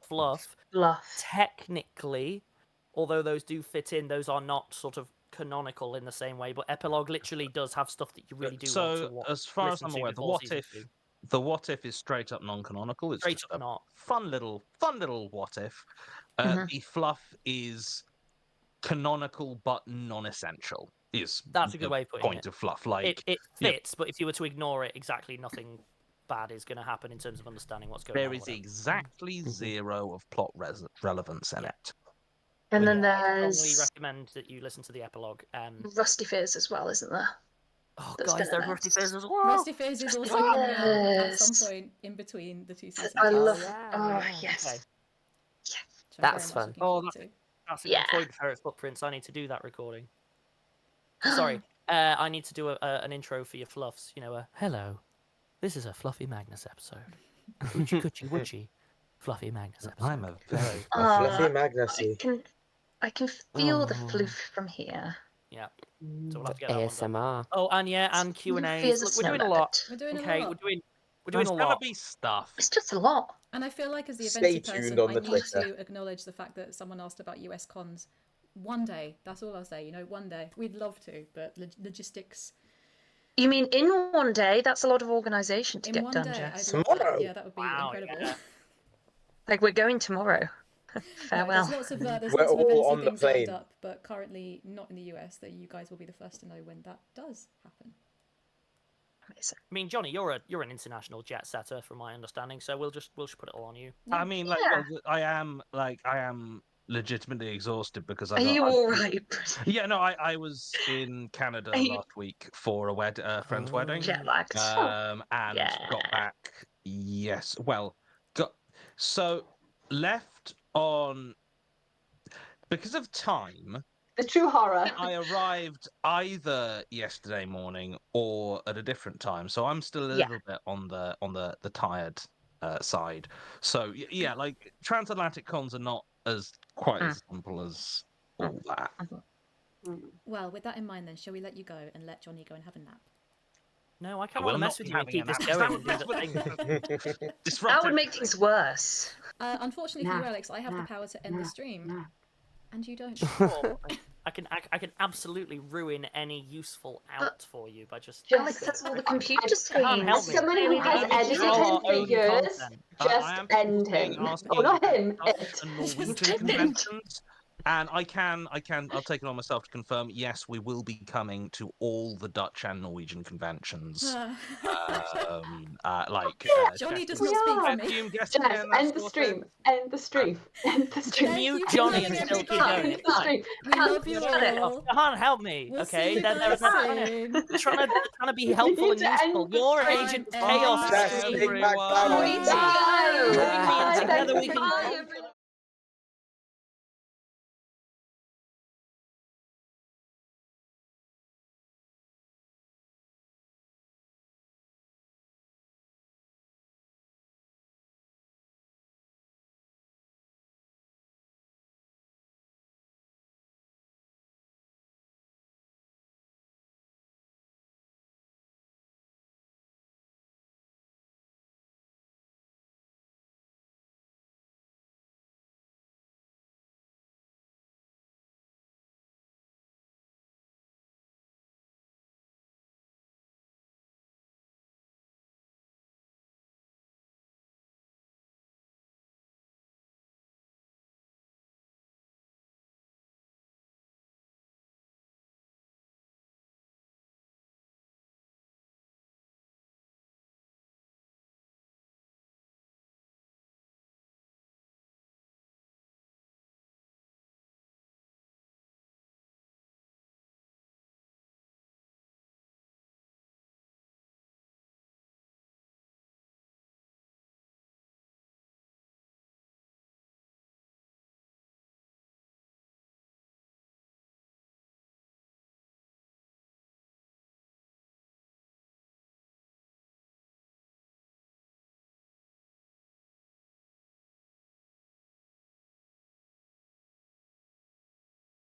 fluff. Bluff. Technically, although those do fit in, those are not sort of canonical in the same way. But epilogue literally does have stuff that you really do want to So, watch. as far as listen I'm to aware, the before what season if, two. the what if is straight up non-canonical. It's Straight just up a not. fun little what if. Mhm. The fluff is canonical but non-essential. Is That's a good the way of putting point it. of fluff. Like It you know, fits, but if you were to ignore it, exactly nothing bad is going to happen in terms of understanding what's going on. there or is whatever. exactly zero of plot relevance in Yeah. it. And then I strongly there's recommend that you listen to the epilogue. Rusty Fizz as well, isn't there? Oh, That's guys, been there's Rusty announced. Fizz as well. Rusty Fizz is also Rusty coming out at Fizz. some point in between the two seasons. I yes. love. yeah, Oh yeah. yes. Okay. Which I'm That's very fun. much looking Oh, forward that's- to. That's a Yeah. good point, Ferret Footprints. I need to do that recording. Sorry, I need to do an intro for your fluffs. You know, hello, this is a Fluffy Magnus episode. Hoochie coochie woochie. Fluffy Magnus episode. I'm a very Fluffy I Magnusy. can feel the Oh. floof from here. Yeah. So we'll have to get that one done. ASMR. Oh, and yeah, and Q and Fluffy as A's. a Look, we're snow doing a lot. We're doing Okay, a lot. we're doing There's a gonna lot. be stuff. It's just a lot. And I feel like as the Stay eventy tuned person, on I the need Twitter. to acknowledge the fact that someone asked about US cons. One day, that's all I'll say. One day. We'd love to, but logistics. You mean in one day? That's a lot of organisation to In get one done, day, Jess. I'd love that. Tomorrow? Yeah, that would be Wow, incredible. yeah. Like we're going tomorrow. No, Farewell. there's lots of We're eventy all on the things lined plane. up, but currently not in the US. That you guys will be the first to know when that does happen. Amazing. I mean, Johnny, you're an international jet setter, from my understanding. So we'll just put it all on you. Yeah. I mean, I am legitimately exhausted because Are you all right? Yeah, no, I was in Canada Are you- last week for a friend's wedding. Jet lagged. And Yeah. got back. Yes, well, so left on because of time. The true horror. I arrived either yesterday morning or at a different time, so I'm still a Yeah. little bit on the tired side. So yeah, like transatlantic cons are not as quite as simple as all that. Well, with that in mind, then, shall we let you go and let Johnny go and have a nap? No, I kind will of want to mess not be with you and having keep a this nap. going and do the thing. That Disruptive. would make things worse. Unfortunately for you, Nah, Alex, I have the nah, power to end the stream, and you don't. Sure. I can absolutely ruin any useful out for you by just. Alex, that's all the computer screens. help me. Someone who has Maybe edited draw him our for own years, content. I just am end him. asking Oh, not him. Dutch It. and Norwegian conventions, and I'll take it on myself to confirm. Yes, we will be coming to all the Dutch and Norwegian conventions. Johnny does We not speak are. for me. Assume guest Jess, again, that end the sort of stream. thing. End the stream. End the stream. Thank Mute you for Johnny and coming, still keep everybody. going. End the stream. We love you Cut it. all. Shahan, help me. We'll Okay, see you they're guys trying soon. to be helpful and need to useful. end the You're stream. agent of Bye, chaos. Jess, Steve. take back everyone. power. We need to go. Join me and Bye. together we Thank can you. conquer everyone.